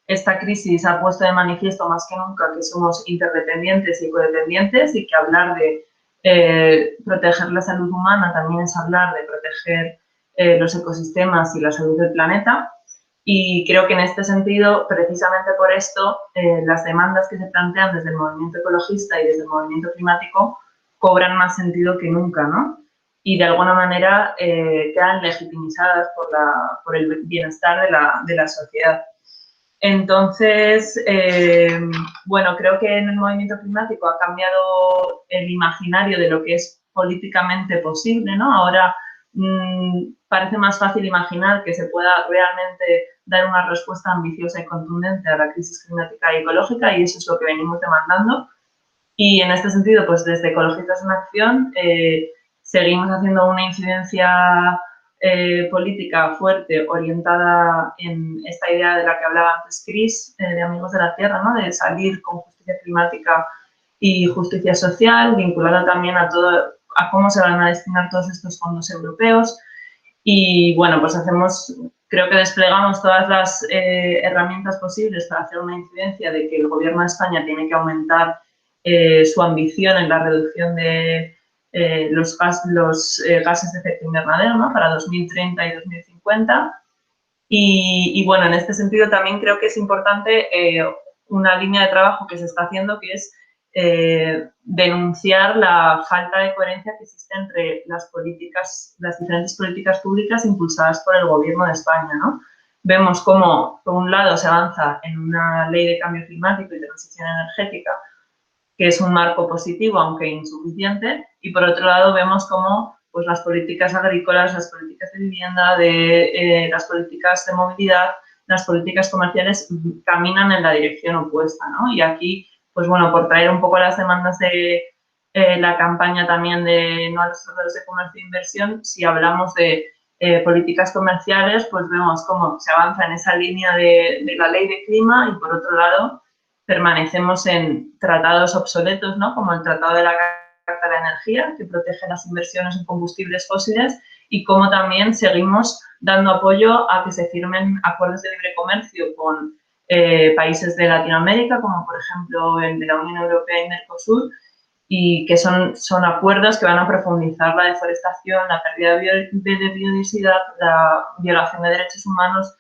esta crisis ha puesto de manifiesto más que nunca que somos interdependientes y ecodependientes y que hablar de proteger la salud humana también es hablar de proteger los ecosistemas y la salud del planeta. Y creo que en este sentido, precisamente por esto, las demandas que se plantean desde el movimiento ecologista y desde el movimiento climático cobran más sentido que nunca, ¿no? Y de alguna manera quedan legitimizadas por el bienestar de la sociedad. Entonces, bueno, creo que en el movimiento climático ha cambiado el imaginario de lo que es políticamente posible, ¿no? Ahora parece más fácil imaginar que se pueda realmente dar una respuesta ambiciosa y contundente a la crisis climática y ecológica y eso es lo que venimos demandando. Y en este sentido, pues desde Ecologistas en Acción seguimos haciendo una incidencia política fuerte orientada en esta idea de la que hablaba antes Cris, de Amigos de la Tierra, ¿no? De salir con justicia climática y justicia social, vinculada también a cómo se van a destinar todos estos fondos europeos. Y bueno, pues hacemos creo que desplegamos todas las herramientas posibles para hacer una incidencia de que el Gobierno de España tiene que aumentar su ambición en la reducción de los gases de efecto invernadero, ¿no? Para 2030 y 2050. Y bueno, en este sentido también creo que es importante una línea de trabajo que se está haciendo, que es denunciar la falta de coherencia que existe entre las diferentes políticas públicas impulsadas por el Gobierno de España, ¿no? Vemos cómo, por un lado, se avanza en una ley de cambio climático y transición energética, que es un marco positivo, aunque insuficiente, y por otro lado vemos cómo pues, las políticas agrícolas, las políticas de vivienda, las políticas de movilidad, las políticas comerciales caminan en la dirección opuesta, ¿no? Y aquí, pues bueno, por traer un poco las demandas de la campaña también de no a los tratados de comercio e inversión, si hablamos de políticas comerciales, pues vemos cómo se avanza en esa línea de la ley de clima y por otro lado permanecemos en tratados obsoletos, ¿no? Como el Tratado de la Carta de la Energía, que protege las inversiones en combustibles fósiles, y cómo también seguimos dando apoyo a que se firmen acuerdos de libre comercio con países de Latinoamérica, como por ejemplo el de la Unión Europea y Mercosur, y que son acuerdos que van a profundizar la deforestación, la pérdida de biodiversidad, la violación de derechos humanos.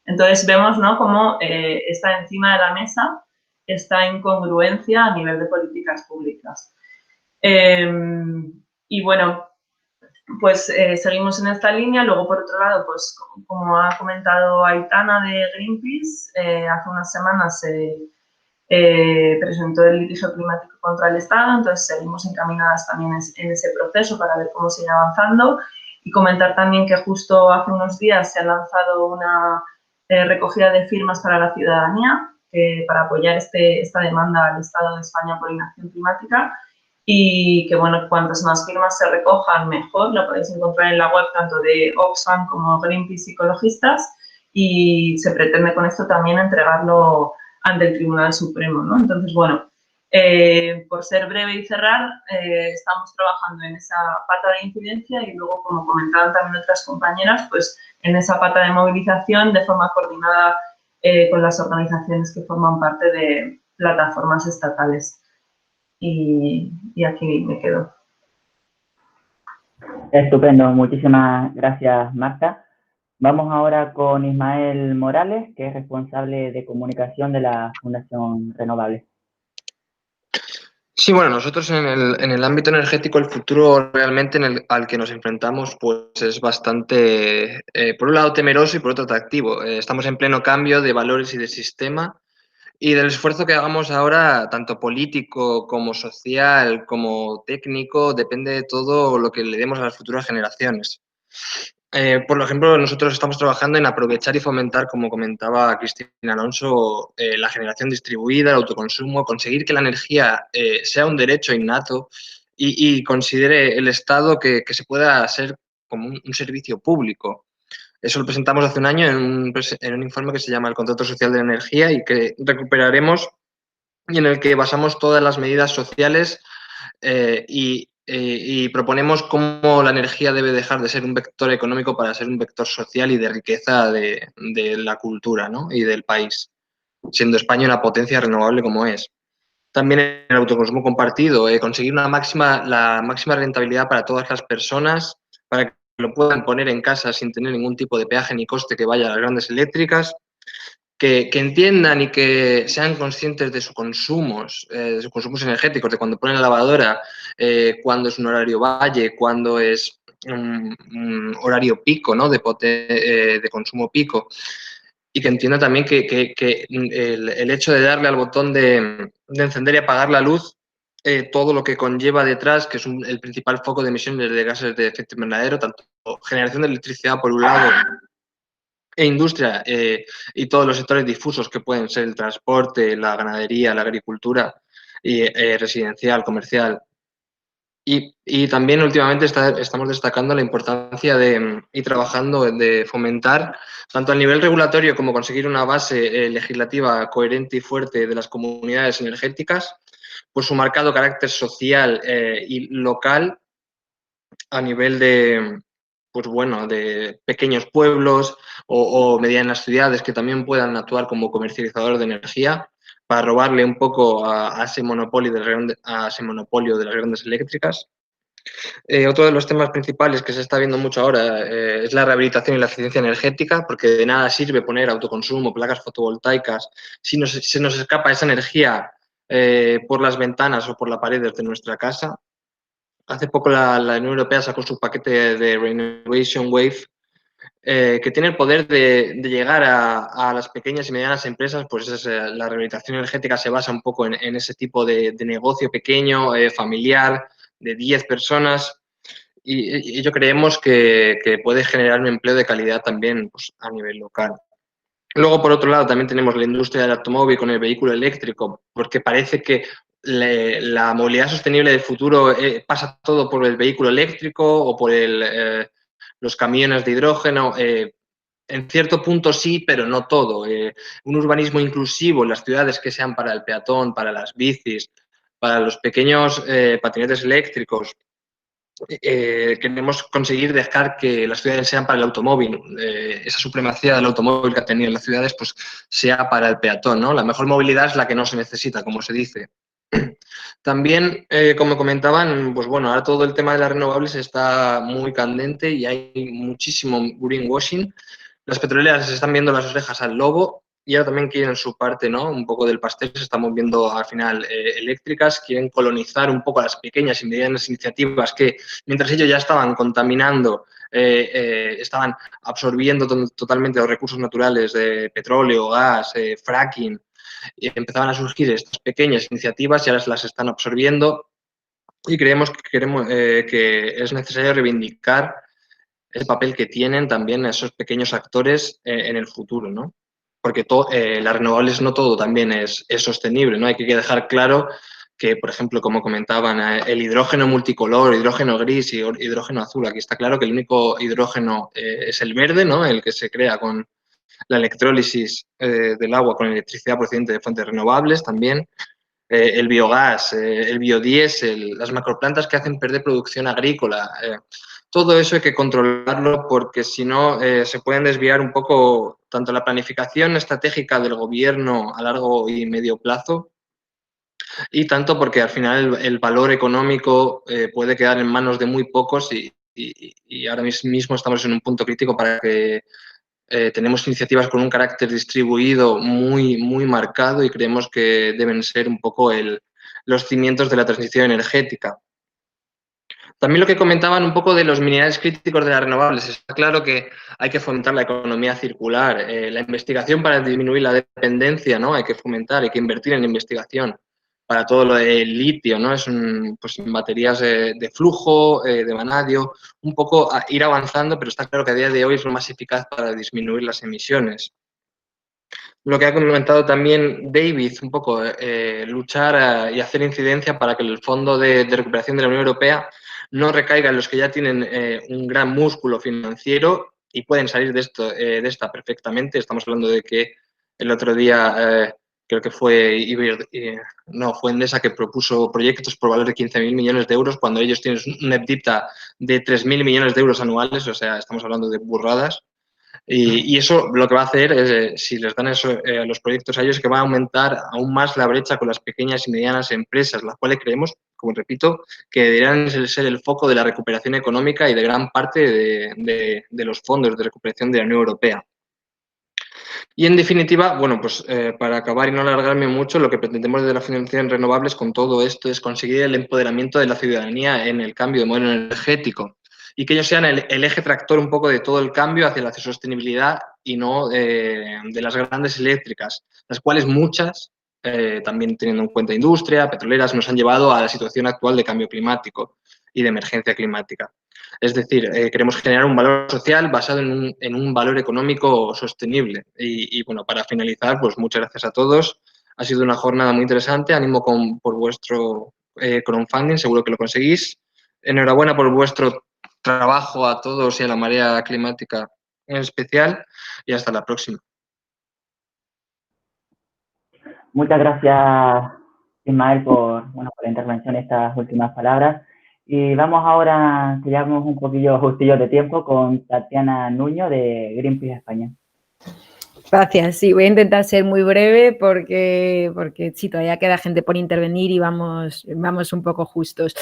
Entonces vemos, ¿no?, cómo está encima de la mesa esta incongruencia a nivel de políticas públicas. Y bueno, pues seguimos en esta línea. Luego, por otro lado, pues como ha comentado Aitana de Greenpeace, hace unas semanas se presentó el litigio climático contra el Estado, entonces seguimos encaminadas también en ese proceso para ver cómo sigue avanzando. Y comentar también que justo hace unos días se ha lanzado una recogida de firmas para la ciudadanía para apoyar esta demanda al Estado de España por inacción climática, y que, bueno, cuantas más firmas se recojan, mejor. La podéis encontrar en la web tanto de Oxfam como Greenpeace Ecologistas, y se pretende con esto también entregarlo ante el Tribunal Supremo, ¿no? Entonces, bueno, por ser breve y cerrar, estamos trabajando en esa pata de incidencia y luego, como comentaban también otras compañeras, pues en esa pata de movilización de forma coordinada con las organizaciones que forman parte de plataformas estatales. Y aquí me quedo. Estupendo, muchísimas gracias, Marta. Vamos ahora con Ismael Morales, que es responsable de comunicación de la Fundación Renovables. Sí, bueno, nosotros en el ámbito energético, el futuro realmente al que nos enfrentamos pues es bastante, por un lado, temeroso y por otro atractivo. Estamos en pleno cambio de valores y de sistema, y del esfuerzo que hagamos ahora, tanto político como social, como técnico, depende de todo lo que le demos a las futuras generaciones. Por ejemplo, nosotros estamos trabajando en aprovechar y fomentar, como comentaba Cristina Alonso, la generación distribuida, el autoconsumo, conseguir que la energía sea un derecho innato y considere el Estado que se pueda ser como un servicio público. Eso lo presentamos hace un año en un informe que se llama El Contrato Social de la Energía y que recuperaremos, y en el que basamos todas las medidas sociales y proponemos cómo la energía debe dejar de ser un vector económico para ser un vector social y de riqueza de la cultura, ¿no?, y del país, siendo España una potencia renovable como es. También en el autoconsumo compartido, conseguir la máxima rentabilidad para todas las personas, para que lo puedan poner en casa sin tener ningún tipo de peaje ni coste que vaya a las grandes eléctricas, que entiendan y que sean conscientes de sus consumos energéticos, de cuando ponen la lavadora, cuando es un horario valle, cuando es un horario pico, ¿no?, de consumo pico, y que entiendan también que el hecho de darle al botón de encender y apagar la luz, todo lo que conlleva detrás, que es el principal foco de emisiones de gases de efecto invernadero, tanto generación de electricidad por un lado, e industria y todos los sectores difusos que pueden ser el transporte, la ganadería, la agricultura y residencial, comercial. Y también últimamente estamos destacando la importancia y trabajando de fomentar, tanto a nivel regulatorio como conseguir una base legislativa coherente y fuerte de las comunidades energéticas, por su marcado carácter social y local a nivel de pues bueno, de pequeños pueblos o medianas ciudades que también puedan actuar como comercializadores de energía para robarle un poco a ese monopolio de las grandes eléctricas. Otro de los temas principales que se está viendo mucho ahora es la rehabilitación y la eficiencia energética, porque de nada sirve poner autoconsumo, placas fotovoltaicas, si se nos escapa esa energía por las ventanas o por las paredes de nuestra casa. Hace poco la Unión Europea sacó su paquete de Renovation Wave, que tiene el poder de llegar a las pequeñas y medianas empresas. Pues la rehabilitación energética se basa un poco en ese tipo de negocio pequeño, familiar, de 10 personas, y ello creemos que puede generar un empleo de calidad también, pues, a nivel local. Luego, por otro lado, también tenemos la industria del automóvil con el vehículo eléctrico, porque parece que la movilidad sostenible del futuro pasa todo por el vehículo eléctrico o por los camiones de hidrógeno. En cierto punto sí, pero no todo. Un urbanismo inclusivo en las ciudades que sean para el peatón, para las bicis, para los pequeños patinetes eléctricos. Queremos conseguir dejar que las ciudades sean para el automóvil. Esa supremacía del automóvil que ha tenido en las ciudades, pues sea para el peatón, ¿no? La mejor movilidad es la que no se necesita, como se dice. También, como comentaban, pues bueno, ahora todo el tema de las renovables está muy candente y hay muchísimo greenwashing. Las petroleras se están viendo las orejas al lobo y ahora también quieren su parte, ¿no? Un poco del pastel, se estamos viendo al final eléctricas, quieren colonizar un poco a las pequeñas y medianas iniciativas que, mientras ellos ya estaban contaminando, estaban absorbiendo totalmente los recursos naturales de petróleo, gas, fracking, y empezaban a surgir estas pequeñas iniciativas y ahora las están absorbiendo, y creemos que es necesario reivindicar el papel que tienen también esos pequeños actores en el futuro, ¿no? Porque las renovables no todo también es sostenible, ¿no? Hay que dejar claro que, por ejemplo, como comentaban, el hidrógeno multicolor, hidrógeno gris y hidrógeno azul, aquí está claro que el único hidrógeno es el verde, ¿no? El que se crea con la electrólisis del agua con electricidad procedente de fuentes renovables también. El biogás, el biodiesel, las macroplantas que hacen perder producción agrícola. Todo eso hay que controlarlo porque si no se pueden desviar un poco tanto la planificación estratégica del gobierno a largo y medio plazo, y tanto porque al final el valor económico puede quedar en manos de muy pocos y ahora mismo estamos en un punto crítico para que tenemos iniciativas con un carácter distribuido muy marcado y creemos que deben ser un poco los cimientos de la transición energética. También lo que comentaban un poco de los minerales críticos de las renovables. Está claro que hay que fomentar la economía circular, la investigación para disminuir la dependencia, ¿no? Hay que fomentar, hay que invertir en investigación para todo lo del litio, ¿no? Pues baterías de flujo, de vanadio, un poco ir avanzando, pero está claro que a día de hoy es lo más eficaz para disminuir las emisiones. Lo que ha comentado también David, un poco luchar y hacer incidencia para que el Fondo de Recuperación de la Unión Europea no recaiga en los que ya tienen un gran músculo financiero y pueden salir de esta perfectamente. Estamos hablando de que el otro día creo que fue fue Endesa que propuso proyectos por valor de 15.000 millones de euros cuando ellos tienen un EBITDA de 3.000 millones de euros anuales, o sea, estamos hablando de burradas. Y eso lo que va a hacer es, si les dan los proyectos a ellos, que va a aumentar aún más la brecha con las pequeñas y medianas empresas, las cuales creemos, como repito, que deberían ser el foco de la recuperación económica y de gran parte de los fondos de recuperación de la Unión Europea. Y en definitiva, bueno, pues para acabar y no alargarme mucho, lo que pretendemos desde la financiación renovables con todo esto es conseguir el empoderamiento de la ciudadanía en el cambio de modelo energético y que ellos sean el eje tractor un poco de todo el cambio hacia la sostenibilidad y no de las grandes eléctricas, las cuales muchas, también teniendo en cuenta industria, petroleras, nos han llevado a la situación actual de cambio climático y de emergencia climática. Es decir, queremos generar un valor social basado en un valor económico sostenible. Y bueno, para finalizar, pues muchas gracias a todos. Ha sido una jornada muy interesante. Ánimo por vuestro crowdfunding, seguro que lo conseguís. Enhorabuena por vuestro trabajo a todos y a la marea climática en especial. Y hasta la próxima. Muchas gracias, Ismael, por la intervención, estas últimas palabras. Y vamos ahora, que llevamos un poquillo justillos de tiempo, con Tatiana Nuño de Greenpeace España. Gracias, sí, voy a intentar ser muy breve porque sí, todavía queda gente por intervenir y vamos un poco justos.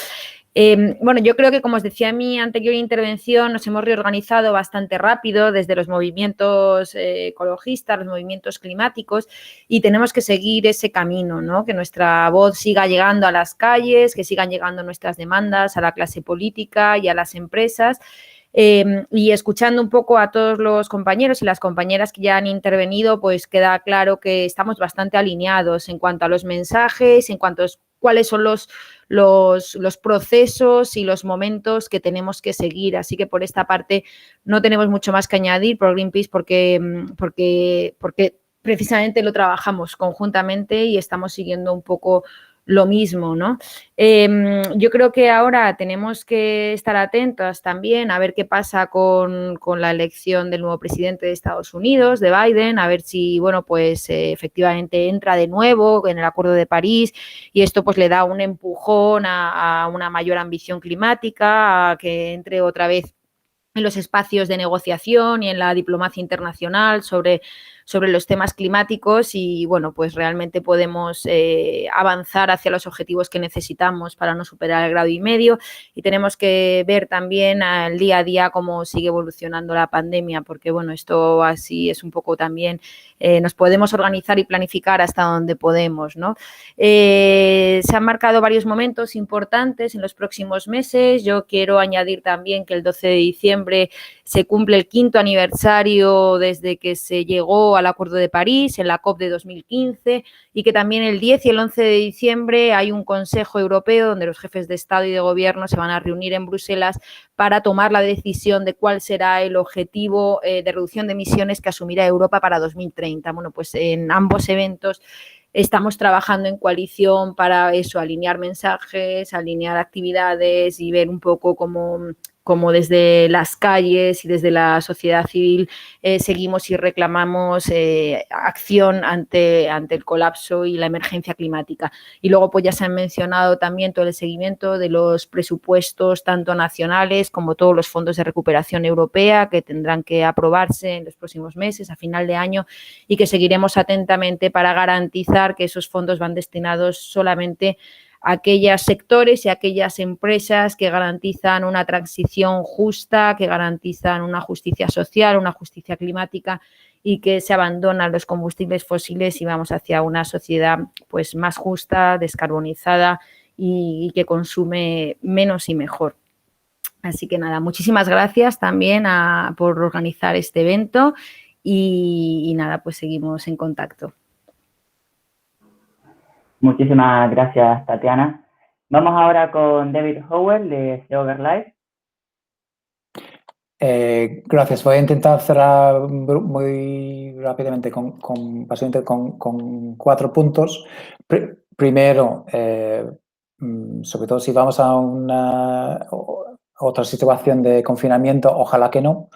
Bueno, yo creo que, como os decía en mi anterior intervención, nos hemos reorganizado bastante rápido desde los movimientos ecologistas, los movimientos climáticos, y tenemos que seguir ese camino, ¿no? Que nuestra voz siga llegando a las calles, que sigan llegando nuestras demandas a la clase política y a las empresas. Y escuchando un poco a todos los compañeros y las compañeras que ya han intervenido, pues queda claro que estamos bastante alineados en cuanto a los mensajes, en cuanto a cuáles son los procesos y los momentos que tenemos que seguir. Así que por esta parte no tenemos mucho más que añadir por Greenpeace porque precisamente lo trabajamos conjuntamente y estamos siguiendo un poco lo mismo, ¿no? Yo creo que ahora tenemos que estar atentos también a ver qué pasa con la elección del nuevo presidente de Estados Unidos, de Biden, a ver si, bueno, pues efectivamente entra de nuevo en el Acuerdo de París y esto pues le da un empujón a una mayor ambición climática, a que entre otra vez en los espacios de negociación y en la diplomacia internacional sobre los temas climáticos y, bueno, pues realmente podemos avanzar hacia los objetivos que necesitamos para no superar el 1,5 grados y tenemos que ver también al día a día cómo sigue evolucionando la pandemia porque, bueno, esto así es un poco también, nos podemos organizar y planificar hasta donde podemos, ¿no? Se han marcado varios momentos importantes en los próximos meses. Yo quiero añadir también que el 12 de diciembre se cumple el 5º aniversario desde que se llegó al Acuerdo de París en la COP de 2015 y que también el 10 y el 11 de diciembre hay un Consejo Europeo donde los jefes de Estado y de Gobierno se van a reunir en Bruselas para tomar la decisión de cuál será el objetivo de reducción de emisiones que asumirá Europa para 2030. Bueno, pues en ambos eventos estamos trabajando en coalición para eso, alinear mensajes, alinear actividades y ver un poco cómo desde las calles y desde la sociedad civil seguimos y reclamamos acción ante el colapso y la emergencia climática. Y luego pues ya se han mencionado también todo el seguimiento de los presupuestos tanto nacionales como todos los fondos de recuperación europea que tendrán que aprobarse en los próximos meses, a final de año, y que seguiremos atentamente para garantizar que esos fondos van destinados solamente a aquellos sectores y a aquellas empresas que garantizan una transición justa, que garantizan una justicia social, una justicia climática y que se abandonan los combustibles fósiles y vamos hacia una sociedad pues más justa, descarbonizada y que consume menos y mejor. Así que nada, muchísimas gracias también por organizar este evento y nada, pues seguimos en contacto. Muchísimas gracias, Tatiana. Vamos ahora con David Howell de Seover Live. Gracias. Voy a intentar cerrar muy rápidamente básicamente con 4 puntos. Primero, sobre todo si vamos a otra situación de confinamiento, ojalá que no,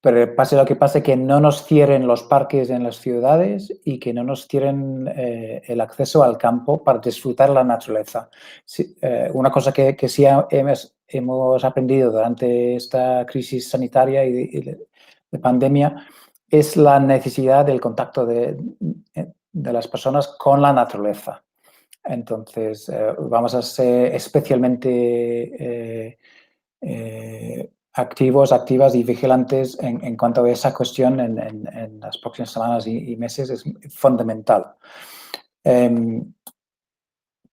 pero pase lo que pase, que no nos cierren los parques en las ciudades y que no nos cierren el acceso al campo para disfrutar la naturaleza. Sí, una cosa que sí hemos aprendido durante esta crisis sanitaria y de pandemia es la necesidad del contacto de las personas con la naturaleza. Entonces, vamos a ser especialmente activas y vigilantes en cuanto a esa cuestión en las próximas semanas y meses. Es fundamental. Pero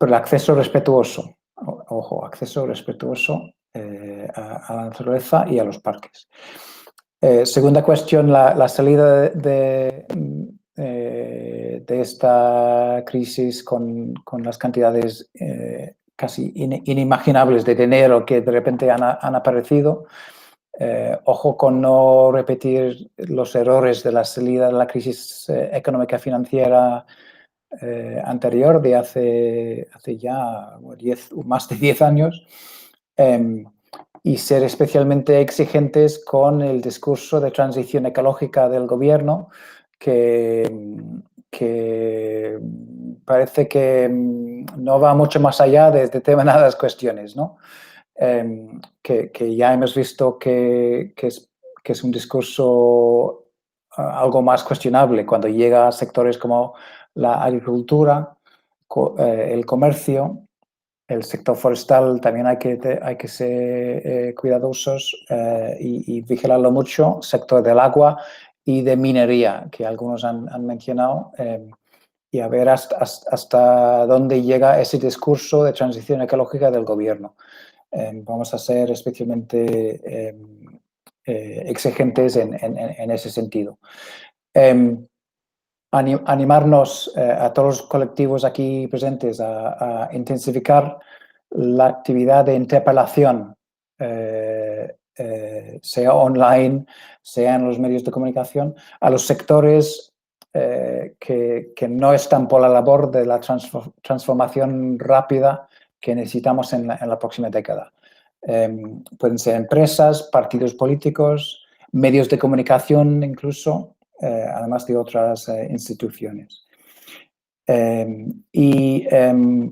el acceso respetuoso, ojo, acceso respetuoso a la naturaleza y a los parques. Segunda cuestión, la salida de esta crisis con las cantidades casi inimaginables de dinero que de repente han aparecido. Ojo con no repetir los errores de la salida de la crisis económica financiera anterior de hace ya más de 10 años. Y ser especialmente exigentes con el discurso de transición ecológica del gobierno, que parece que no va mucho más allá de determinadas cuestiones, ¿no? que ya hemos visto que es un discurso algo más cuestionable cuando llega a sectores como la agricultura, el comercio, el sector forestal. También hay que ser cuidadosos y vigilarlo mucho. Sector del agua y de minería, que algunos han mencionado, y a ver hasta dónde llega ese discurso de transición ecológica del gobierno. Vamos a ser especialmente exigentes en ese sentido. Animarnos a todos los colectivos aquí presentes a intensificar la actividad de interpelación, sea online, sea en los medios de comunicación, a los sectores que no están por la labor de la transformación rápida que necesitamos en la próxima década. Pueden ser empresas, partidos políticos, medios de comunicación incluso, además de otras instituciones.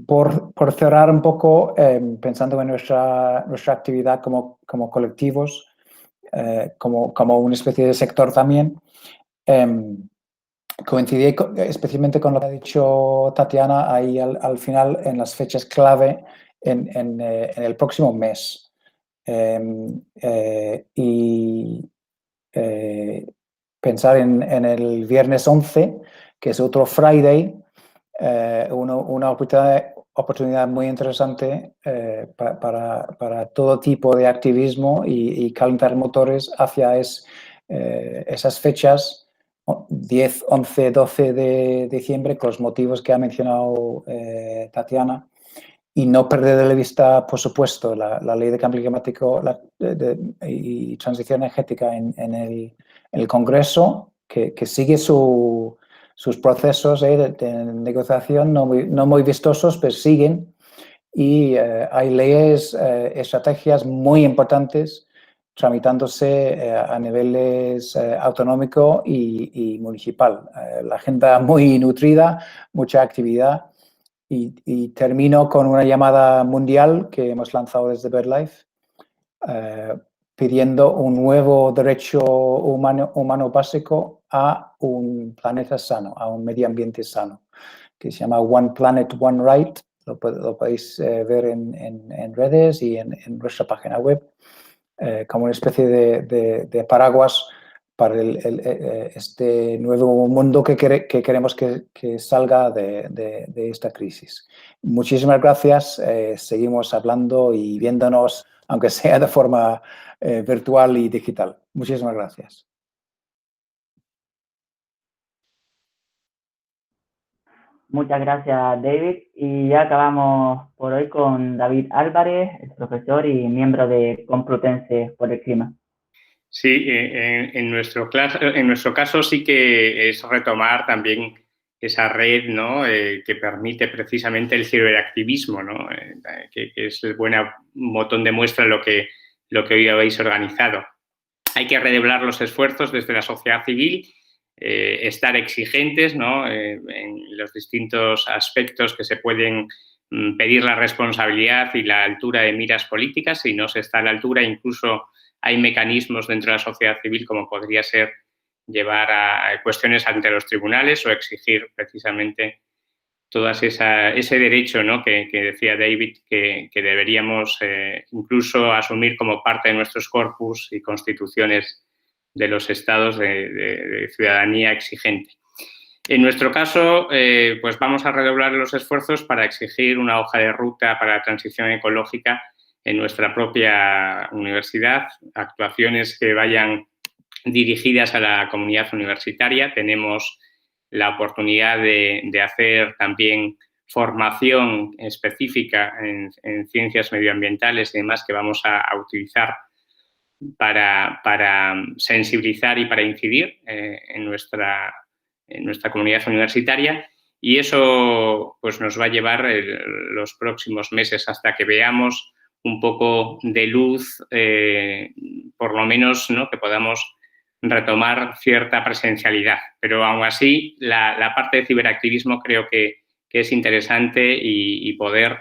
Por cerrar un poco, pensando en nuestra actividad como colectivos, como una especie de sector también, coincidí especialmente con lo que ha dicho Tatiana ahí al final en las fechas clave en el próximo mes. Pensar en el viernes 11, que es otro Friday, una oportunidad muy interesante para todo tipo de activismo y calentar motores hacia esas fechas, 10, 11, 12 de diciembre, con los motivos que ha mencionado Tatiana, y no perder de vista, por supuesto, la ley de cambio climático y transición energética en el Congreso, que sigue sus procesos de negociación no muy vistosos, pero siguen, y hay leyes, estrategias muy importantes tramitándose a niveles autonómico y municipal. La agenda muy nutrida, mucha actividad. Y termino con una llamada mundial que hemos lanzado desde BirdLife, pidiendo un nuevo derecho humano básico a un planeta sano, a un medio ambiente sano, que se llama One Planet, One Right. Lo podéis ver en redes y en nuestra página web, como una especie de paraguas para este nuevo mundo que queremos que salga de esta crisis. Muchísimas gracias. Seguimos hablando y viéndonos, aunque sea de forma virtual y digital. Muchísimas gracias. Muchas gracias, David. Y ya acabamos por hoy con David Álvarez, el profesor y miembro de Complutense por el Clima. Sí, en nuestro caso sí que es retomar también esa red, ¿no? Que permite precisamente el ciberactivismo, ¿no? Que es el buen botón de muestra lo que hoy habéis organizado. Hay que redoblar los esfuerzos desde la sociedad civil, estar exigentes, ¿no? En los distintos aspectos que se pueden pedir la responsabilidad y la altura de miras políticas. Si no se está a la altura, incluso hay mecanismos dentro de la sociedad civil, como podría ser llevar a cuestiones ante los tribunales o exigir precisamente ese derecho, ¿no? que decía David que deberíamos incluso asumir como parte de nuestros corpus y constituciones de los estados de ciudadanía exigente. En nuestro caso, pues vamos a redoblar los esfuerzos para exigir una hoja de ruta para la transición ecológica en nuestra propia universidad, actuaciones que vayan dirigidas a la comunidad universitaria. Tenemos la oportunidad de hacer también formación específica en ciencias medioambientales y demás que vamos a utilizar para sensibilizar y para incidir en nuestra comunidad universitaria, y eso pues nos va a llevar los próximos meses hasta que veamos un poco de luz, por lo menos, ¿no? Que podamos retomar cierta presencialidad. Pero aún así, la parte de ciberactivismo creo que es interesante y poder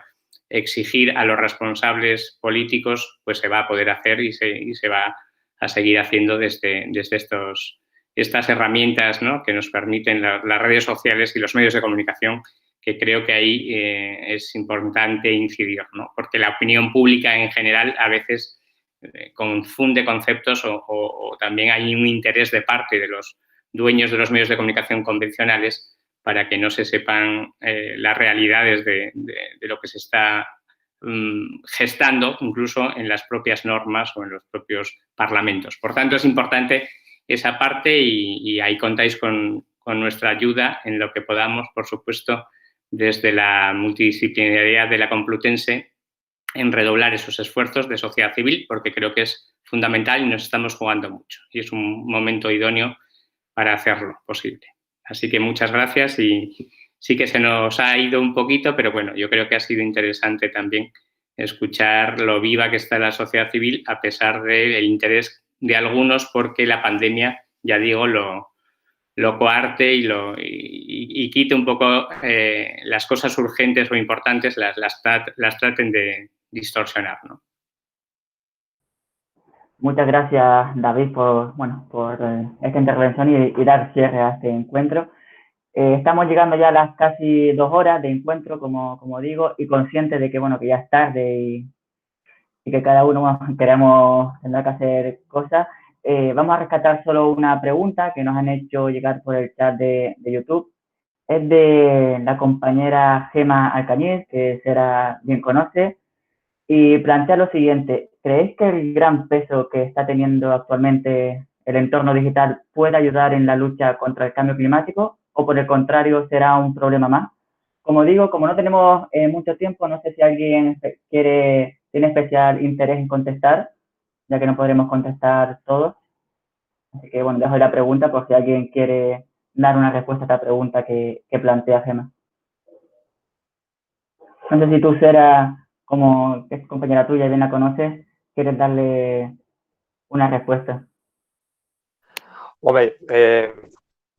exigir a los responsables políticos, pues se va a poder hacer y se va a seguir haciendo desde estas herramientas, ¿no?, que nos permiten las redes sociales y los medios de comunicación, que creo que ahí es importante incidir, ¿no? Porque la opinión pública en general a veces confunde conceptos o también hay un interés de parte de los dueños de los medios de comunicación convencionales para que no se sepan las realidades de lo que se está gestando, incluso en las propias normas o en los propios parlamentos. Por tanto, es importante esa parte y ahí contáis con nuestra ayuda en lo que podamos, por supuesto, desde la multidisciplinariedad de la Complutense, en redoblar esos esfuerzos de sociedad civil, porque creo que es fundamental y nos estamos jugando mucho. Y es un momento idóneo para hacerlo posible. Así que muchas gracias y sí que se nos ha ido un poquito, pero bueno, yo creo que ha sido interesante también escuchar lo viva que está la sociedad civil a pesar del interés de algunos, porque la pandemia, ya digo, lo coarte y quite un poco las cosas urgentes o importantes, las traten de distorsionar, ¿no? Muchas gracias, David, por esta intervención y dar cierre a este encuentro. Estamos llegando ya a las casi 2 horas de encuentro, como digo, y conscientes de que, que ya es tarde y que cada uno tendrá que hacer cosas. Vamos a rescatar solo una pregunta que nos han hecho llegar por el chat de YouTube. Es de la compañera Gema Alcañiz, que Sera bien conoce, y plantea lo siguiente: ¿creéis que el gran peso que está teniendo actualmente el entorno digital puede ayudar en la lucha contra el cambio climático o por el contrario será un problema más? Como digo, como no tenemos mucho tiempo, no sé si alguien tiene especial interés en contestar, ya que no podremos contestar todos. Así que dejo la pregunta por si alguien quiere dar una respuesta a esta pregunta que plantea Gema. No sé si tú, Sera, como es compañera tuya y bien la conoces, quieres darle una respuesta. Hombre,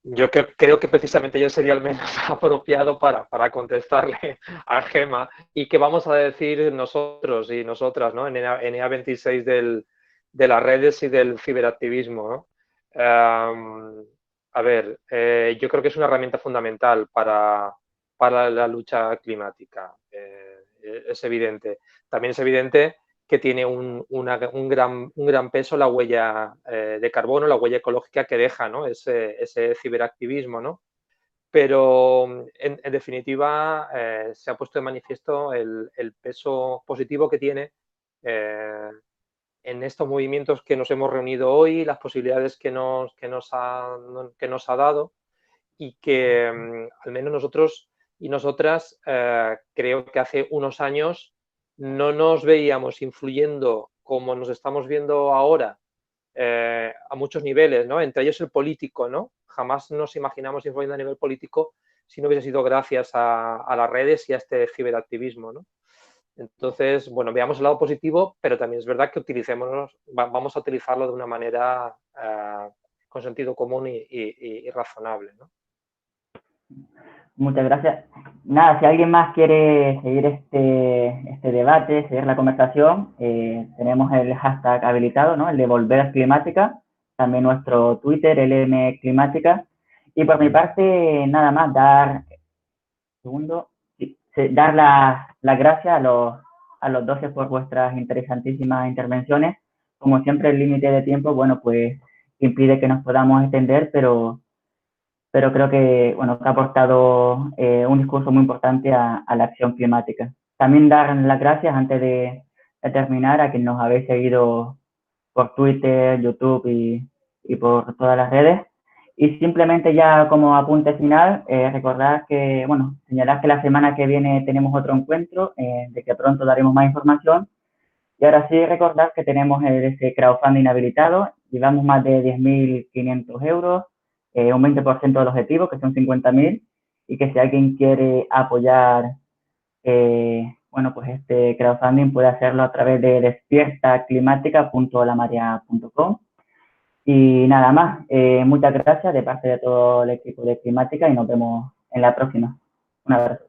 yo creo que precisamente yo sería el menos apropiado para contestarle a Gema. ¿Y qué vamos a decir nosotros y nosotras, ¿no?, en EA26 de las redes y del ciberactivismo, ¿no? A ver, yo creo que es una herramienta fundamental para la lucha climática. Es evidente. También es evidente que tiene un gran peso la huella de carbono, la huella ecológica que deja, ¿no?, ese ciberactivismo, ¿no? Pero, en definitiva, se ha puesto de manifiesto el peso positivo que tiene en estos movimientos que nos hemos reunido hoy, las posibilidades que nos ha dado y que al menos nosotros y nosotras creo que hace unos años no nos veíamos influyendo como nos estamos viendo ahora a muchos niveles, ¿no? Entre ellos el político, ¿no? Jamás nos imaginamos influyendo a nivel político si no hubiese sido gracias a las redes y a este ciberactivismo, ¿no? Entonces, veamos el lado positivo, pero también es verdad que vamos a utilizarlo de una manera con sentido común y razonable, ¿no? Muchas gracias. Nada, si alguien más quiere seguir este debate, seguir la conversación, tenemos el hashtag habilitado, ¿no?, el de Volver Climática, también nuestro Twitter, LM Climática. Y por mi parte, nada más, dar las gracias a los 12 por vuestras interesantísimas intervenciones. Como siempre, el límite de tiempo, pues impide que nos podamos extender, pero creo que, que ha aportado un discurso muy importante a la acción climática. También dar las gracias, antes de terminar, a quienes nos habéis seguido por Twitter, YouTube y por todas las redes. Y simplemente ya como apunte final, recordar que, señalar que la semana que viene tenemos otro encuentro, de que pronto daremos más información. Y ahora sí recordar que tenemos ese crowdfunding habilitado, llevamos más de 10.500 euros, un 20% del objetivo, que son 50.000, y que si alguien quiere apoyar este crowdfunding puede hacerlo a través de despiertaclimática.lamarea.com. Y nada más, muchas gracias de parte de todo el equipo de Climática y nos vemos en la próxima. Un abrazo.